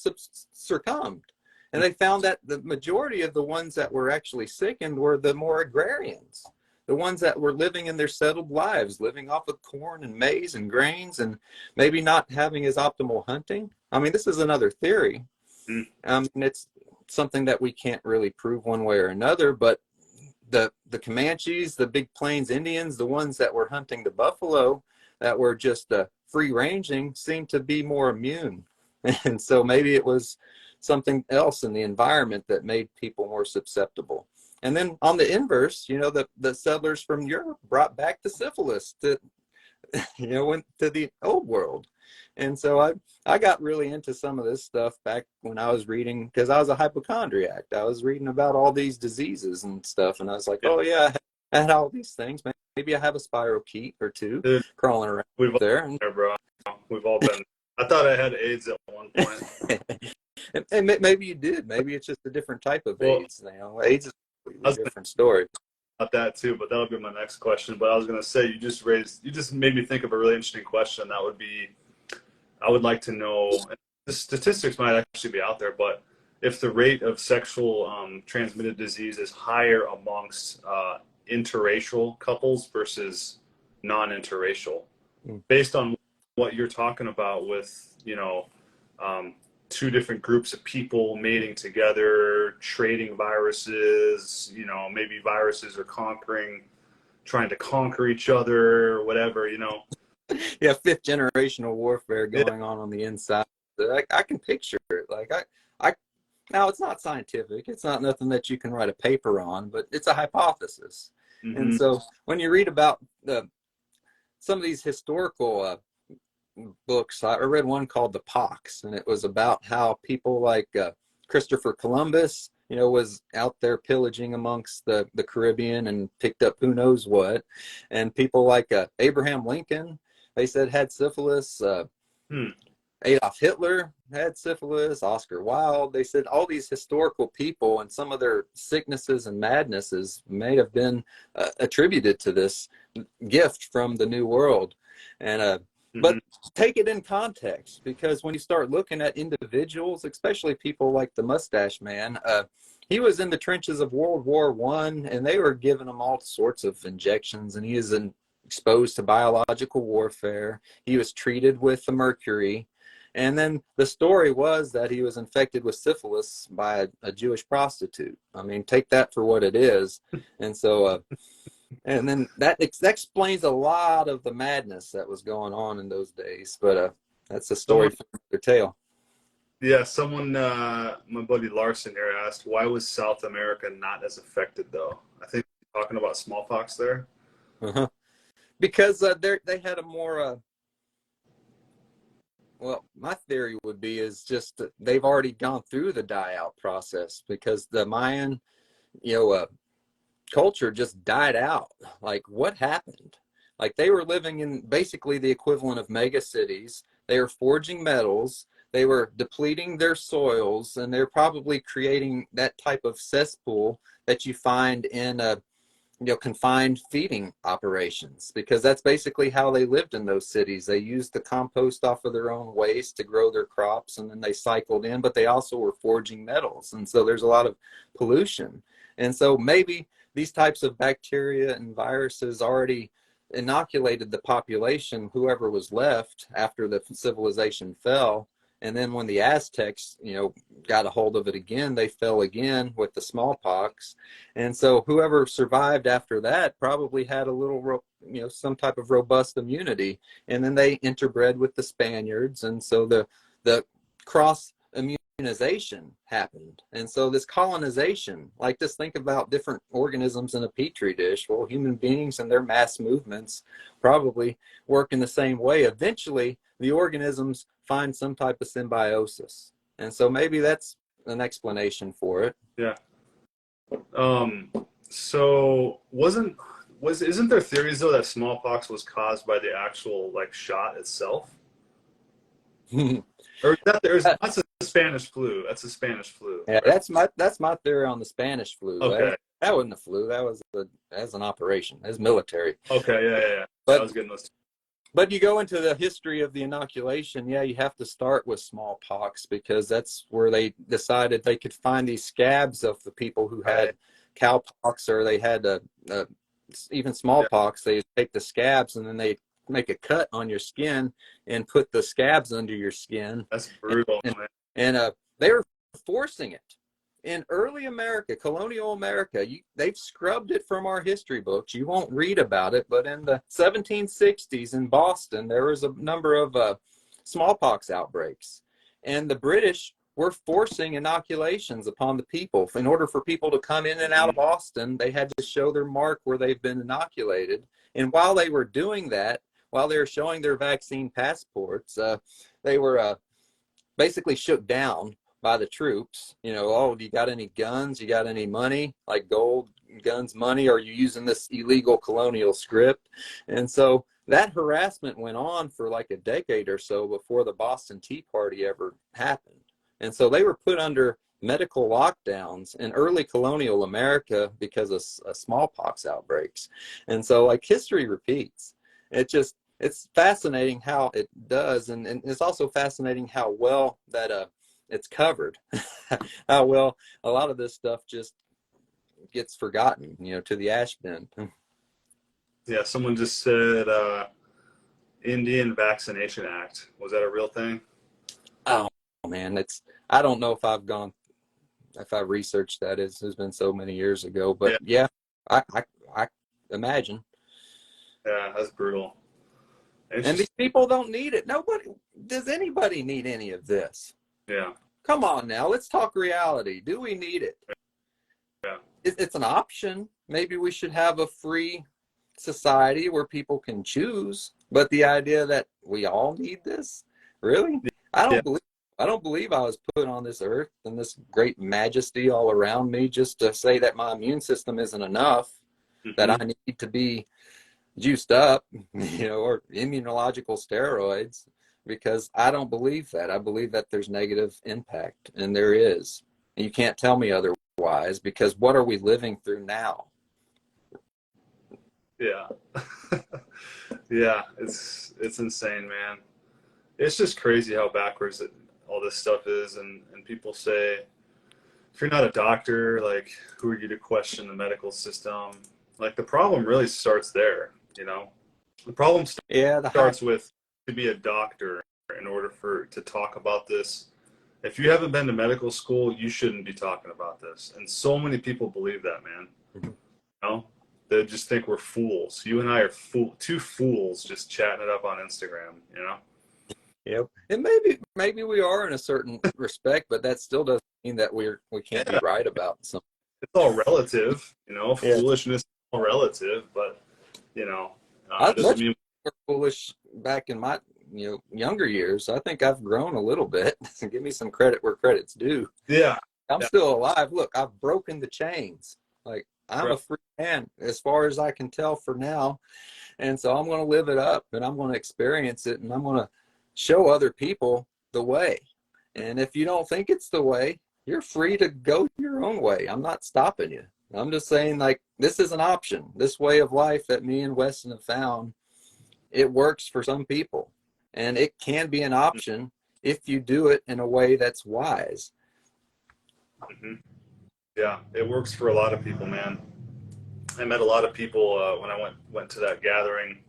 succumbed. And they found that the majority of the ones that were actually sickened were the more agrarians, the ones that were living in their settled lives, living off of corn and maize and grains, and maybe not having as optimal hunting. I mean, this is another theory. And it's something that we can't really prove one way or another, but the Comanches, the Big Plains Indians, the ones that were hunting the buffalo, that were just free ranging, seemed to be more immune. And so maybe it was something else in the environment that made people more susceptible. And then on the inverse, the settlers from Europe brought back the syphilis to, went to the old world. And so I got really into some of this stuff back when I was reading, because I was a hypochondriac. I was reading about all these diseases and stuff, and I was like, oh yeah, I had all these things. Maybe I have a spirochete or two crawling around there. Bro. We've all been. I thought I had AIDS at one point. and maybe you did. Maybe it's just a different type of AIDS. AIDS is a different story. About that too, but that'll be my next question. But I was going to say, you just made me think of a really interesting question. That would be, I would like to know, the statistics might actually be out there, but if the rate of sexual transmitted disease is higher amongst interracial couples versus non-interracial, based on what you're talking about with, two different groups of people mating together, trading viruses, maybe viruses are trying to conquer each other or whatever, Yeah, fifth generational warfare going on the inside. I can picture it. Like now it's not scientific. It's not nothing that you can write a paper on, but it's a hypothesis. Mm-hmm. And so when you read about some of these historical books, I read one called The Pox, and it was about how people like Christopher Columbus, was out there pillaging amongst the Caribbean and picked up who knows what. And people like Abraham Lincoln, they said, had syphilis. Adolf Hitler had syphilis, Oscar Wilde. They said all these historical people and some of their sicknesses and madnesses may have been attributed to this gift from the New World. And but take it in context, because when you start looking at individuals, especially people like the Mustache Man, he was in the trenches of World War I, and they were giving him all sorts of injections, and he is exposed to biological warfare. He was treated with the mercury. And then the story was that he was infected with syphilis by a Jewish prostitute. I mean, take that for what it is. And so, and then that explains a lot of the madness that was going on in those days. But that's a story for another tale. Yeah, someone, my buddy Larson here asked, why was South America not as affected, though? I think we're talking about smallpox there. Uh-huh. Because they had a more... well, my theory would be is just that they've already gone through the die-out process, because the Mayan, culture just died out. Like, what happened? Like, they were living in basically the equivalent of mega cities. They were forging metals. They were depleting their soils, and they're probably creating that type of cesspool that you find in confined feeding operations, because that's basically how they lived in those cities. They used the compost off of their own waste to grow their crops, and then they cycled in, but they also were forging metals. And so there's a lot of pollution. And so maybe these types of bacteria and viruses already inoculated the population, whoever was left after the civilization fell. And then when the Aztecs, got a hold of it again, they fell again with the smallpox. And so whoever survived after that probably had a little, some type of robust immunity. And then they interbred with the Spaniards. And so the cross immunization happened. And so this colonization, like, just think about different organisms in a petri dish. Well, human beings and their mass movements probably work in the same way. Eventually, the organisms find some type of symbiosis. And so maybe that's an explanation for it. Yeah. So isn't there theories, though, that smallpox was caused by the actual, shot itself? Or that's a Spanish flu. That's a Spanish flu. Yeah, right? That's my theory on the Spanish flu. Okay. That wasn't a flu. That was an operation. It was military. Okay, yeah. But I was getting those. But you go into the history of the inoculation, you have to start with smallpox, because that's where they decided they could find these scabs of the people who had cowpox, or they had even smallpox. They take the scabs and then they make a cut on your skin and put the scabs under your skin. That's brutal, and they were forcing it. In early America, colonial America, they've scrubbed it from our history books. You won't read about it, but in the 1760s in Boston, there was a number of smallpox outbreaks. And the British were forcing inoculations upon the people. In order for people to come in and out of Boston, they had to show their mark where they've been inoculated. And while they were doing that, while they were showing their vaccine passports, they were basically shook down by the troops. Do you got any guns? You got any money, like gold, guns, money? Or are you using this illegal colonial script? And so that harassment went on for like a decade or so before the Boston Tea Party ever happened. And so they were put under medical lockdowns in early colonial America because of smallpox outbreaks. And so, history repeats. It's fascinating how it does. And it's also fascinating how well that it's covered, how well a lot of this stuff just gets forgotten, to the ash bin. Yeah, someone just said Indian Vaccination Act. Was that a real thing? Oh man, I don't know if I researched that. It's been so many years ago, but yeah, I imagine. Yeah, that's brutal. And these people don't need it. Does anybody need any of this? Yeah. Come on now, let's talk reality. Do we need it? Yeah. It's an option. Maybe we should have a free society where people can choose. But the idea that we all need this, really? I don't believe I was put on this earth and this great majesty all around me just to say that my immune system isn't enough, that I need to be juiced up, or immunological steroids. because I don't believe that. I believe that there's negative impact, and there is. And you can't tell me otherwise, because what are we living through now? Yeah. Yeah, it's insane, man. It's just crazy how backwards all this stuff is, and people say, if you're not a doctor, like, who are you to question the medical system? Like, the problem really starts there, you know? The problem starts with, to be a doctor in order to talk about this. If you haven't been to medical school, you shouldn't be talking about this. And so many people believe that, man. Mm-hmm. You know? They just think we're fools. You and I are two fools just chatting it up on Instagram, you know? Yep. And maybe we are in a certain respect, but that still doesn't mean that we can't be right about something. It's all relative, you know. Yeah. Foolishness is all relative, but you know, I was doesn't much mean more foolish back in my younger years. I think I've grown a little bit. Give me some credit where credit's due. yeah. I'm still alive. Look, I've broken the chains. Like, I'm a free man as far as I can tell for now. And so I'm going to live it up, and I'm going to experience it, and I'm going to show other people the way. And if you don't think it's the way, you're free to go your own way. I'm not stopping you. I'm just saying, like, this is an option. This way of life that me and Weston have found, it works for some people. And it can be an option if you do it in a way that's wise. Mm-hmm. Yeah, it works for a lot of people, man. I met a lot of people when I went to that gathering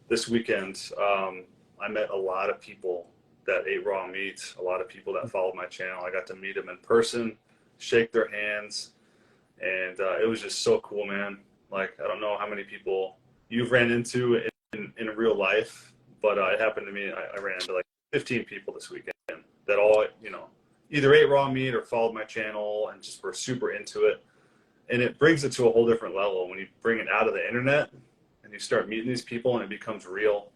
this weekend. I met a lot of people that ate raw meat, a lot of people that followed my channel. I got to meet them in person, shake their hands, and it was just so cool, man. Like, I don't know how many people you've ran into in real life, but it happened to me. I ran into like 15 people this weekend that all, either ate raw meat or followed my channel and just were super into it. And it brings it to a whole different level when you bring it out of the internet and you start meeting these people and it becomes real.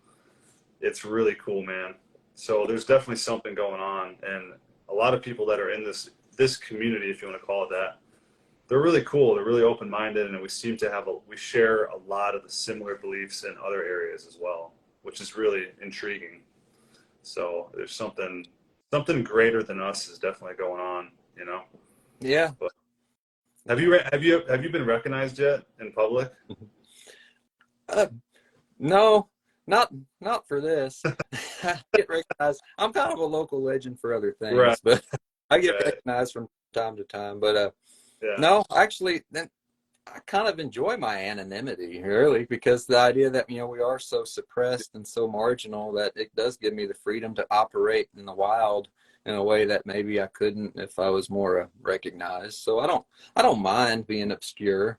It's really cool, man. So there's definitely something going on, and a lot of people that are in this community, if you want to call it that, they're really cool. They're really open-minded, and we seem to we share a lot of the similar beliefs in other areas as well, which is really intriguing. So there's something greater than us is definitely going on, you know. Yeah. But have you been recognized yet in public? No, not for this. I get recognized. I'm kind of a local legend for other things, right. But I get recognized from time to time. But yeah. No, actually, then I kind of enjoy my anonymity, really, because the idea that we are so suppressed and so marginal that it does give me the freedom to operate in the wild in a way that maybe I couldn't if I was more recognized. So I don't mind being obscure.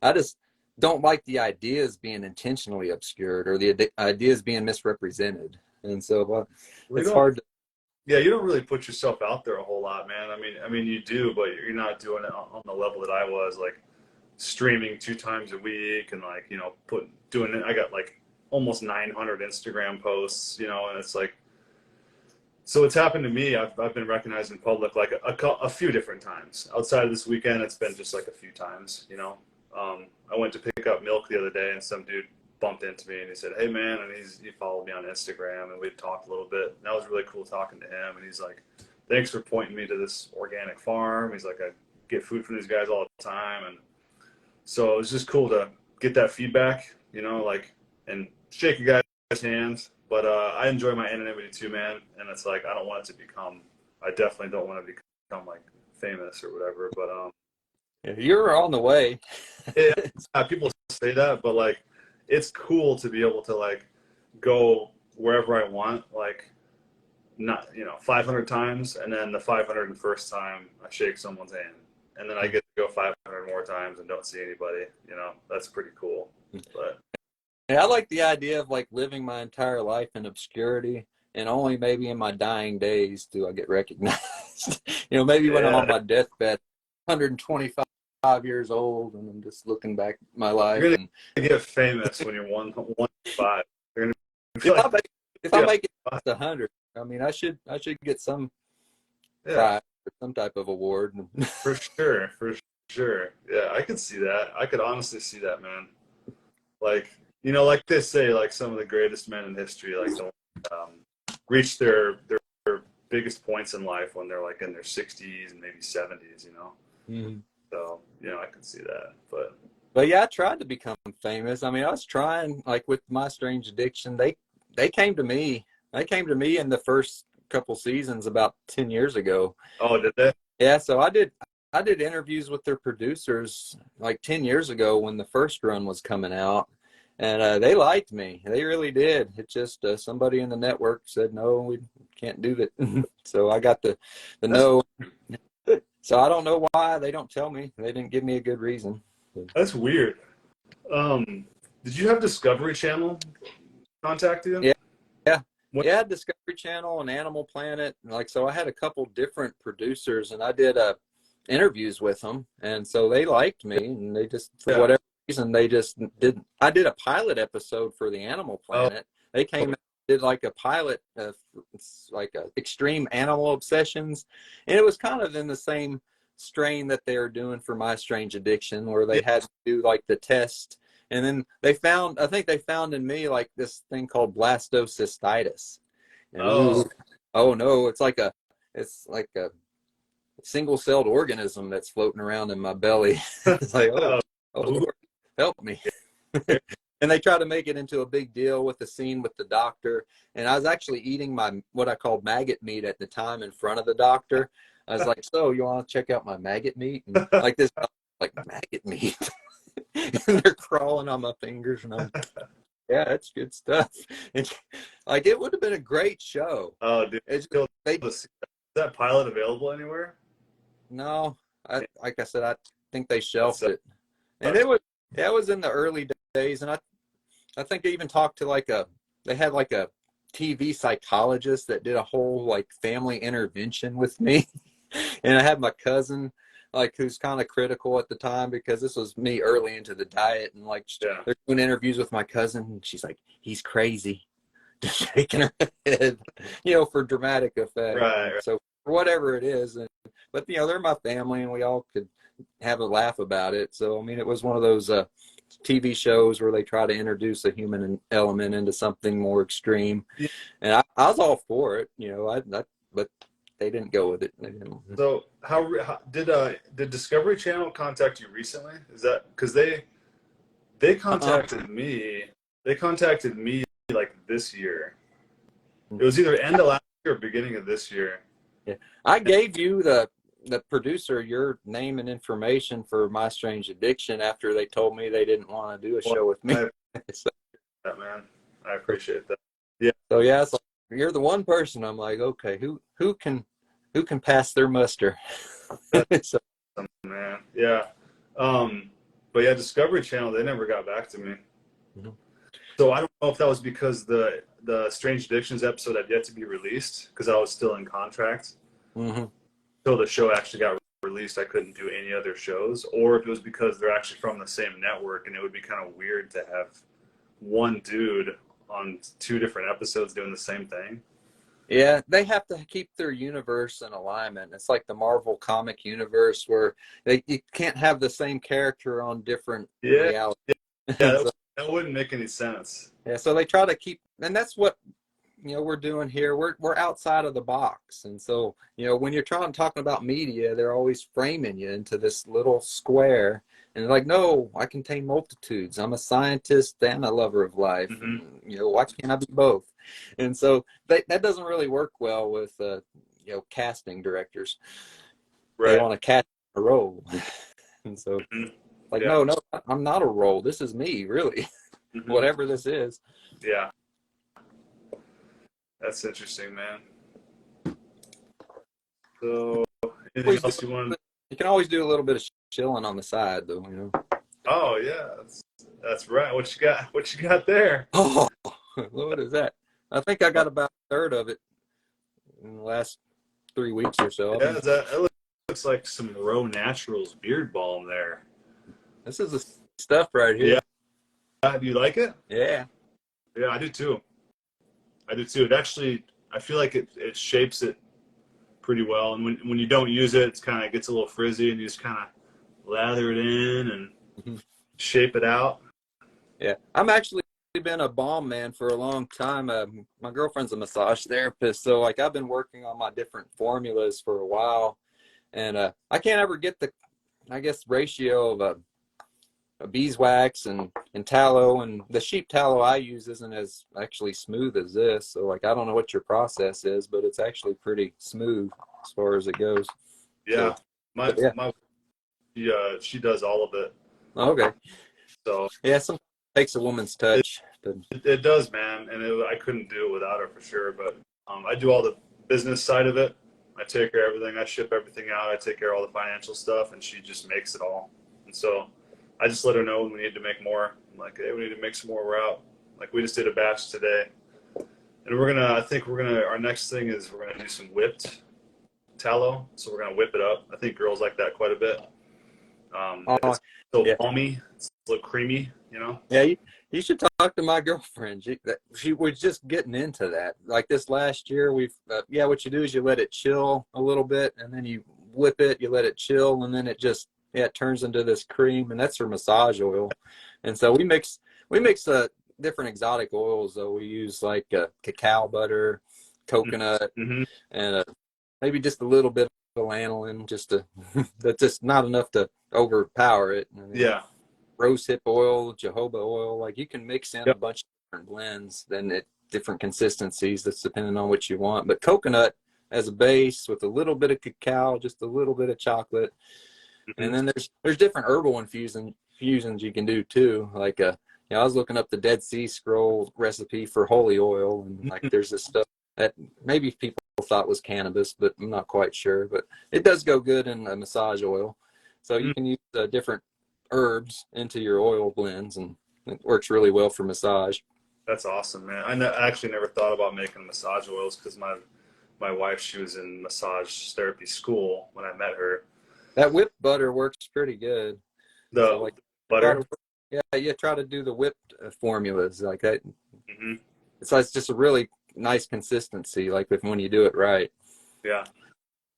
I just don't like the ideas being intentionally obscured or the ideas being misrepresented. And so it's hard to. Yeah, you don't really put yourself out there a whole lot, man. I mean, you do, but you're not doing it on the level that I was, like streaming 2 times a week and like, doing it. I got like almost 900 Instagram posts, and it's like, so it's happened to me. I've been recognized in public like a few different times. Outside of this weekend, it's been just like a few times, I went to pick up milk the other day and some dude bumped into me and he said, "Hey man," and he followed me on Instagram and we talked a little bit. And that was really cool talking to him. And he's like, "Thanks for pointing me to this organic farm." He's like, "I get food from these guys all the time." And so it was just cool to get that feedback, and shake your guys' hands. But I enjoy my anonymity too, man. And it's like, I definitely don't want to become like famous or whatever. But You're on the way. yeah, people say that, but like, it's cool to be able to like go wherever I want, like not 500 times, and then the 501st time I shake someone's hand, and then I get to go 500 more times and don't see anybody. That's pretty cool. But yeah, I like the idea of like living my entire life in obscurity, and only maybe in my dying days do I get recognized. Maybe when I'm on my deathbed, 125 years old, and I'm just looking back at my life. You're gonna get famous when you're 105. If I make it past 100, I mean, I should get some prize or some type of award. For sure. Yeah, I could see that. I could honestly see that, man. Like, like they say, like some of the greatest men in history, like reach their biggest points in life when they're like in their 60s and maybe 70s, you know. Mm-hmm. So, you know, I can see that. But yeah, I tried to become famous. I mean, I was trying, like with My Strange Addiction. They came to me. They came to me in the first couple seasons about 10 years ago. Oh, did they? Yeah, so I did interviews with their producers like 10 years ago when the first run was coming out, and they liked me. They really did. It just somebody in the network said no, we can't do that. So I got the no. So I don't know why. They don't tell me. They didn't give me a good reason. That's weird. Did you have Discovery Channel contact you? Yeah. Yeah. What? Yeah, Discovery Channel and Animal Planet. Like, so I had a couple different producers, and I did interviews with them, and so they liked me, and they just, for whatever reason, they just didn't. I did a pilot episode for the Animal Planet. They came and did like a pilot, it's like extreme animal obsessions, and it was kind of in the same strain that they were doing for My Strange Addiction, where they had to do like the test. And then I think they found in me like this thing called blastocystitis. And oh no, it's like a single-celled organism that's floating around in my belly. It's like, oh Lord, help me. And they try to make it into a big deal with the scene with the doctor. And I was actually eating what I called maggot meat at the time in front of the doctor. I was like, so you want to check out my maggot meat? And like this, like maggot meat. And they're crawling on my fingers, and I'm, yeah, that's good stuff. And, like, it would have been a great show. Oh, dude, is that pilot available anywhere? No, like I said, I think they shelved it, and it was in the early days, and I think they even talked to they had like a TV psychologist that did a whole like family intervention with me, and I had my cousin, like, who's kind of critical at the time because this was me early into the diet, and like they're doing interviews with my cousin, and she's like, he's crazy, just shaking her head, for dramatic effect. Right. So for whatever it is, but they're my family, and we all could have a laugh about it. So I mean, it was one of those TV shows where they try to introduce a human element into something more extreme, and I was all for it, but they didn't go with it. So how did Discovery Channel contact you recently? Is that because they contacted me? They contacted me like this year. It was either end of last year or beginning of this year. Yeah, I gave you the producer your name and information for My Strange Addiction after they told me they didn't want to do a show with me. That, man, I appreciate that. Yeah. So yeah, so you're the one person I'm like, okay, who can pass their muster? So, man, yeah. But yeah, Discovery Channel, they never got back to me. Mm-hmm. So I don't know if that was because the Strange Addictions episode had yet to be released because I was still in contract. Mm-hmm. Until the show actually got released, I couldn't do any other shows, or if it was because they're actually from the same network, and it would be kind of weird to have one dude on two different episodes doing the same thing. Yeah, they have to keep their universe in alignment. It's like the Marvel comic universe where you can't have the same character on different realities. Yeah, that wouldn't make any sense. Yeah, so they try to keep, and that's what we're doing here. We're outside of the box, and so when you're talking about media, they're always framing you into this little square, and they're like, no, I contain multitudes. I'm a scientist and a lover of life. Mm-hmm. And, why can't I be both? And so that doesn't really work well with casting directors. Right. They want to cast a role, and so no, I'm not a role. This is me, really. Mm-hmm. Whatever this is. Yeah. That's interesting, man. So, anything else you want? You can always do a little bit of chilling on the side, though. Oh yeah, that's right. What you got? What you got there? Oh, what is that? I think I got about a third of it in the last 3 weeks or so. Yeah, that looks like some Row Naturals beard balm there. This is the stuff right here. Yeah. Do you like it? Yeah. Yeah, I do too. It actually, I feel like it shapes it pretty well. And when you don't use it, it kind of gets a little frizzy, and you just kind of lather it in and shape it out. Yeah, I'm actually been a balm man for a long time. My girlfriend's a massage therapist, so like I've been working on my different formulas for a while, and I can't ever get the, I guess, ratio of a beeswax and tallow, and the sheep tallow I use isn't as actually smooth as this. So like I don't know what your process is, but it's actually pretty smooth as far as it goes. Yeah, So, my yeah. my she does all of it. Okay. So Yeah, sometimes it takes a woman's touch. But it does, man, and I couldn't do it without her for sure. But I do all the business side of it. I take care of everything. I ship everything out. I take care of all the financial stuff, and she just makes it all. And so I just let her know when we need to make more. I'm like, hey, we need to make some more. We're out. Like we just did a batch today, and I think our next thing is we're gonna do some whipped tallow. So we're gonna whip it up. I think girls like that quite a bit. It's so yeah. balmy. It's a little creamy, you know? Yeah, you should talk to my girlfriend. She was just getting into that. Like this last year, what you do is you let it chill a little bit, and then you whip it, you let it chill, and then it turns into this cream, and that's her massage oil. And so we mix different exotic oils. Though we use like cacao butter, coconut, Mm-hmm. and maybe just a little bit of lanolin, that's just not enough to overpower it. Yeah. Rosehip oil, jojoba oil, like you can mix in Yep. a bunch of different blends, different consistencies. That's depending on what you want. But coconut as a base with a little bit of cacao, just a little bit of chocolate, and then there's different herbal infusions you can do too. Like I was looking up the Dead Sea Scroll recipe for holy oil, and like there's this stuff that maybe people thought was cannabis, but I'm not quite sure. But it does go good in a massage oil, so you can use different herbs into your oil blends, and it works really well for massage. That's awesome, man. I actually never thought about making massage oils because my wife, she was in massage therapy school when I met her. That whipped butter works pretty good. The Like butter. try to do the whipped formulas like that. Mm-hmm. It's just a really nice consistency, like when you do it right. Yeah.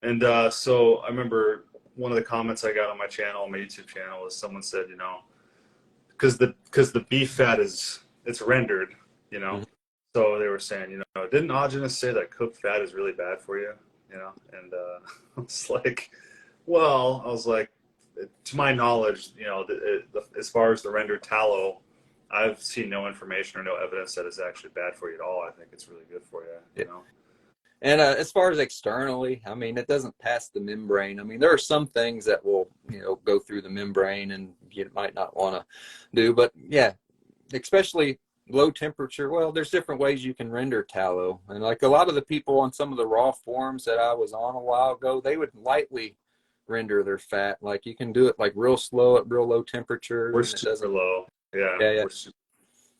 And so I remember one of the comments I got on my channel, on my YouTube channel, was someone said, because the beef fat it's rendered, Mm-hmm. So they were saying, didn't Augenists say that cooked fat is really bad for you, And I was like, well, to my knowledge, as far as the rendered tallow, I've seen no information or no evidence that it's actually bad for you at all. I think it's really good for you, Yeah. And as far as externally, I mean, it doesn't pass the membrane. I mean, there are some things that will, go through the membrane and you might not want to do. But yeah, especially low temperature. Well, there's different ways you can render tallow. And like a lot of the people on some of the raw forums that I was on a while ago, they would lightly render their fat. Like you can do it like real slow at real low temperature. We're super low. Yeah. Yeah.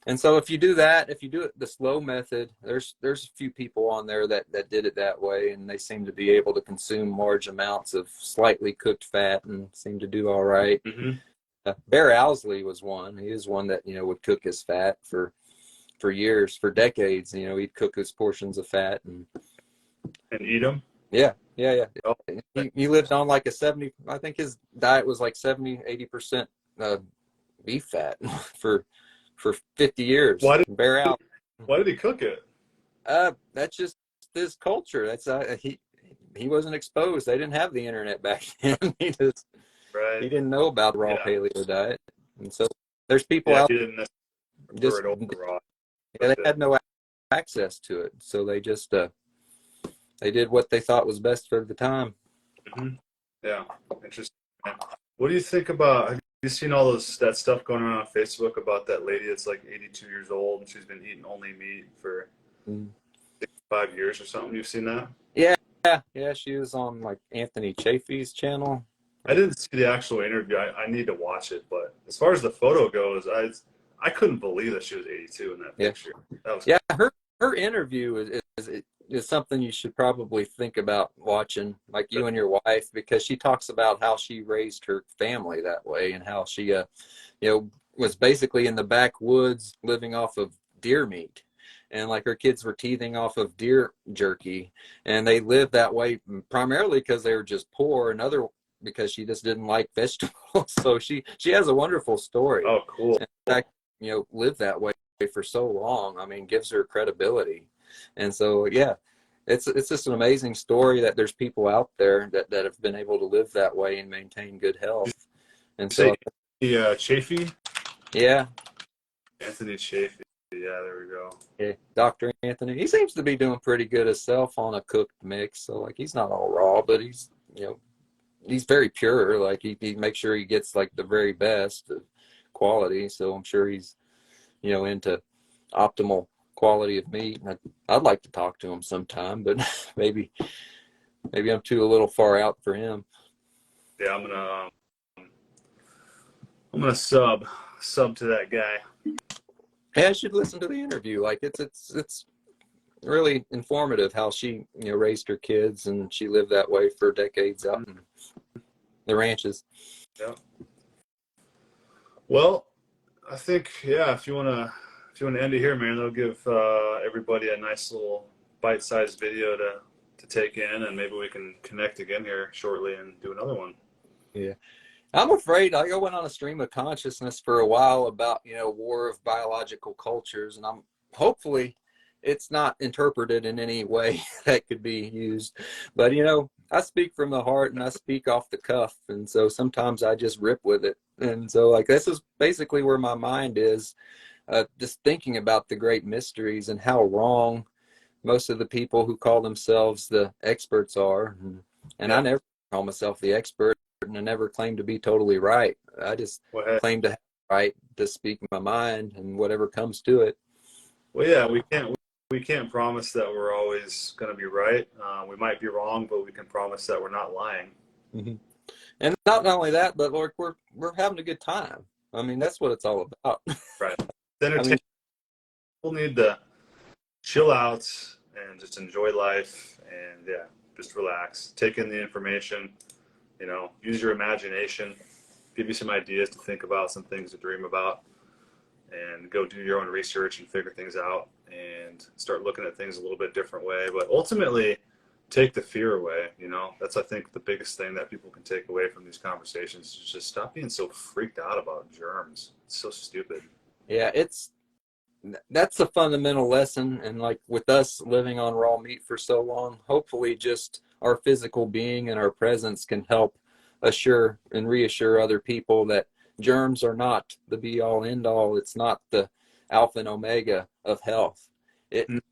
And so if you do it the slow method, there's a few people on there that did it that way, and they seem to be able to consume large amounts of slightly cooked fat and seem to do all right. Mm-hmm. Bear Owsley was one. He was one that would cook his fat for years, for decades. He'd cook his portions of fat and eat them. Yeah. Oh. He lived on like I think his diet was like 70-80% beef fat for 50 years. Why did he cook it? That's just his culture. That's he wasn't exposed. They didn't have the internet back then. He didn't know about raw paleo diet, and so there's people out he didn't just raw. They had no access to it, so they just they did what they thought was best for the time. Mm-hmm. Yeah, interesting. What do you think about? Have you seen all that stuff going on Facebook about that lady that's like 82 years old and she's been eating only meat for 5 years or something? You've seen that? Yeah. She was on like Anthony Chaffee's channel. I didn't see the actual interview. I need to watch it, but as far as the photo goes, I couldn't believe that she was 82 in that picture. Her interview is something you should probably think about watching, like you and your wife, because she talks about how she raised her family that way and how she was basically in the backwoods living off of deer meat, and like her kids were teething off of deer jerky, and they lived that way primarily because they were just poor, and other because she just didn't like vegetables. So she has a wonderful story. Oh, cool. In fact, lived that way for so long, I mean, gives her credibility. And so, yeah, it's just an amazing story that there's people out there that have been able to live that way and maintain good health. And Say so, Chafee? yeah, Anthony Chafee. Yeah, there we go. yeah, Dr. Anthony, he seems to be doing pretty good himself on a cooked mix. So like, he's not all raw, but he's, he's very pure. Like he makes sure he gets like the very best of quality. So I'm sure he's, into optimal quality of meat. I'd like to talk to him sometime, but maybe I'm a little far out for him. Yeah, I'm gonna sub to that guy. Yeah, I should listen to the interview. Like it's really informative how she, raised her kids, and she lived that way for decades out in the ranches. Yeah. Well, I think, yeah, if you wanna end it here, man, that'll give everybody a nice little bite-sized video to take in, and maybe we can connect again here shortly and do another one. Yeah. I'm afraid I went on a stream of consciousness for a while about, war of biological cultures, and I'm hopefully it's not interpreted in any way that could be used. But, I speak from the heart and I speak off the cuff. And so sometimes I just rip with it. And so like, this is basically where my mind is, just thinking about the great mysteries and how wrong most of the people who call themselves the experts are. And I never call myself the expert, and I never claim to be totally right. I just claim to have the right to speak my mind and whatever comes to it. Well, yeah, we can't promise that we're always going to be right. We might be wrong, but we can promise that we're not lying. Mm-hmm. And not only that, but Lord, we're having a good time. I mean, that's what it's all about. Right. People need to chill out and just enjoy life, and just relax. Take in the information. Use your imagination. Give you some ideas to think about, some things to dream about, and go do your own research and figure things out and start looking at things a little bit different way. But ultimately, take the fear away. That's, I think, the biggest thing that people can take away from these conversations is just stop being so freaked out about germs. It's so stupid. Yeah, that's a fundamental lesson. And like with us living on raw meat for so long, hopefully just our physical being and our presence can help assure and reassure other people that germs are not the be all end all. It's not the alpha and omega of health. And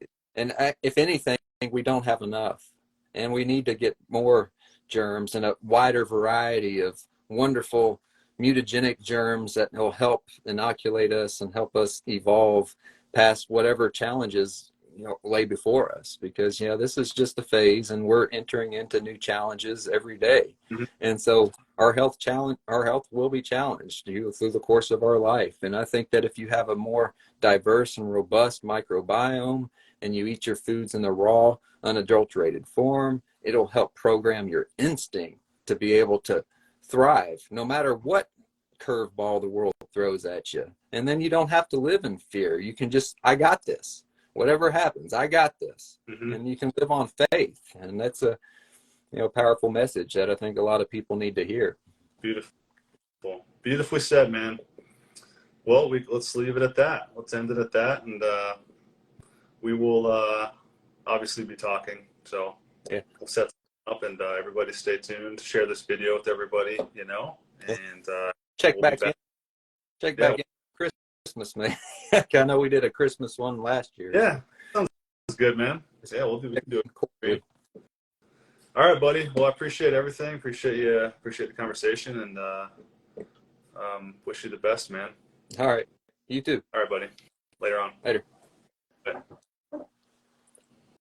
if anything, we don't have enough, and we need to get more germs and a wider variety of wonderful mutagenic germs that will help inoculate us and help us evolve past whatever challenges lay before us, because this is just a phase and we're entering into new challenges every day. Mm-hmm. And so our health will be challenged through the course of our life. And I think that if you have a more diverse and robust microbiome and you eat your foods in the raw, unadulterated form, it'll help program your instinct to be able to thrive no matter what curveball the world throws at you. And then you don't have to live in fear. You can just, I got this. Whatever happens, I got this. Mm-hmm. And you can live on faith. And that's a powerful message that I think a lot of people need to hear. Beautiful. Beautifully said, man. Well, let's leave it at that. Let's end it at that. And we will obviously be talking. So we'll set up, and everybody stay tuned. Share this video with everybody, and check back in. Check back in Christmas, man. I know we did a Christmas one last year. Yeah, sounds good, man. Yeah, we can do it. All right, buddy. Well, I appreciate everything. Appreciate the conversation, and wish you the best, man. All right. You too. All right, buddy. Later on. Later. Bye.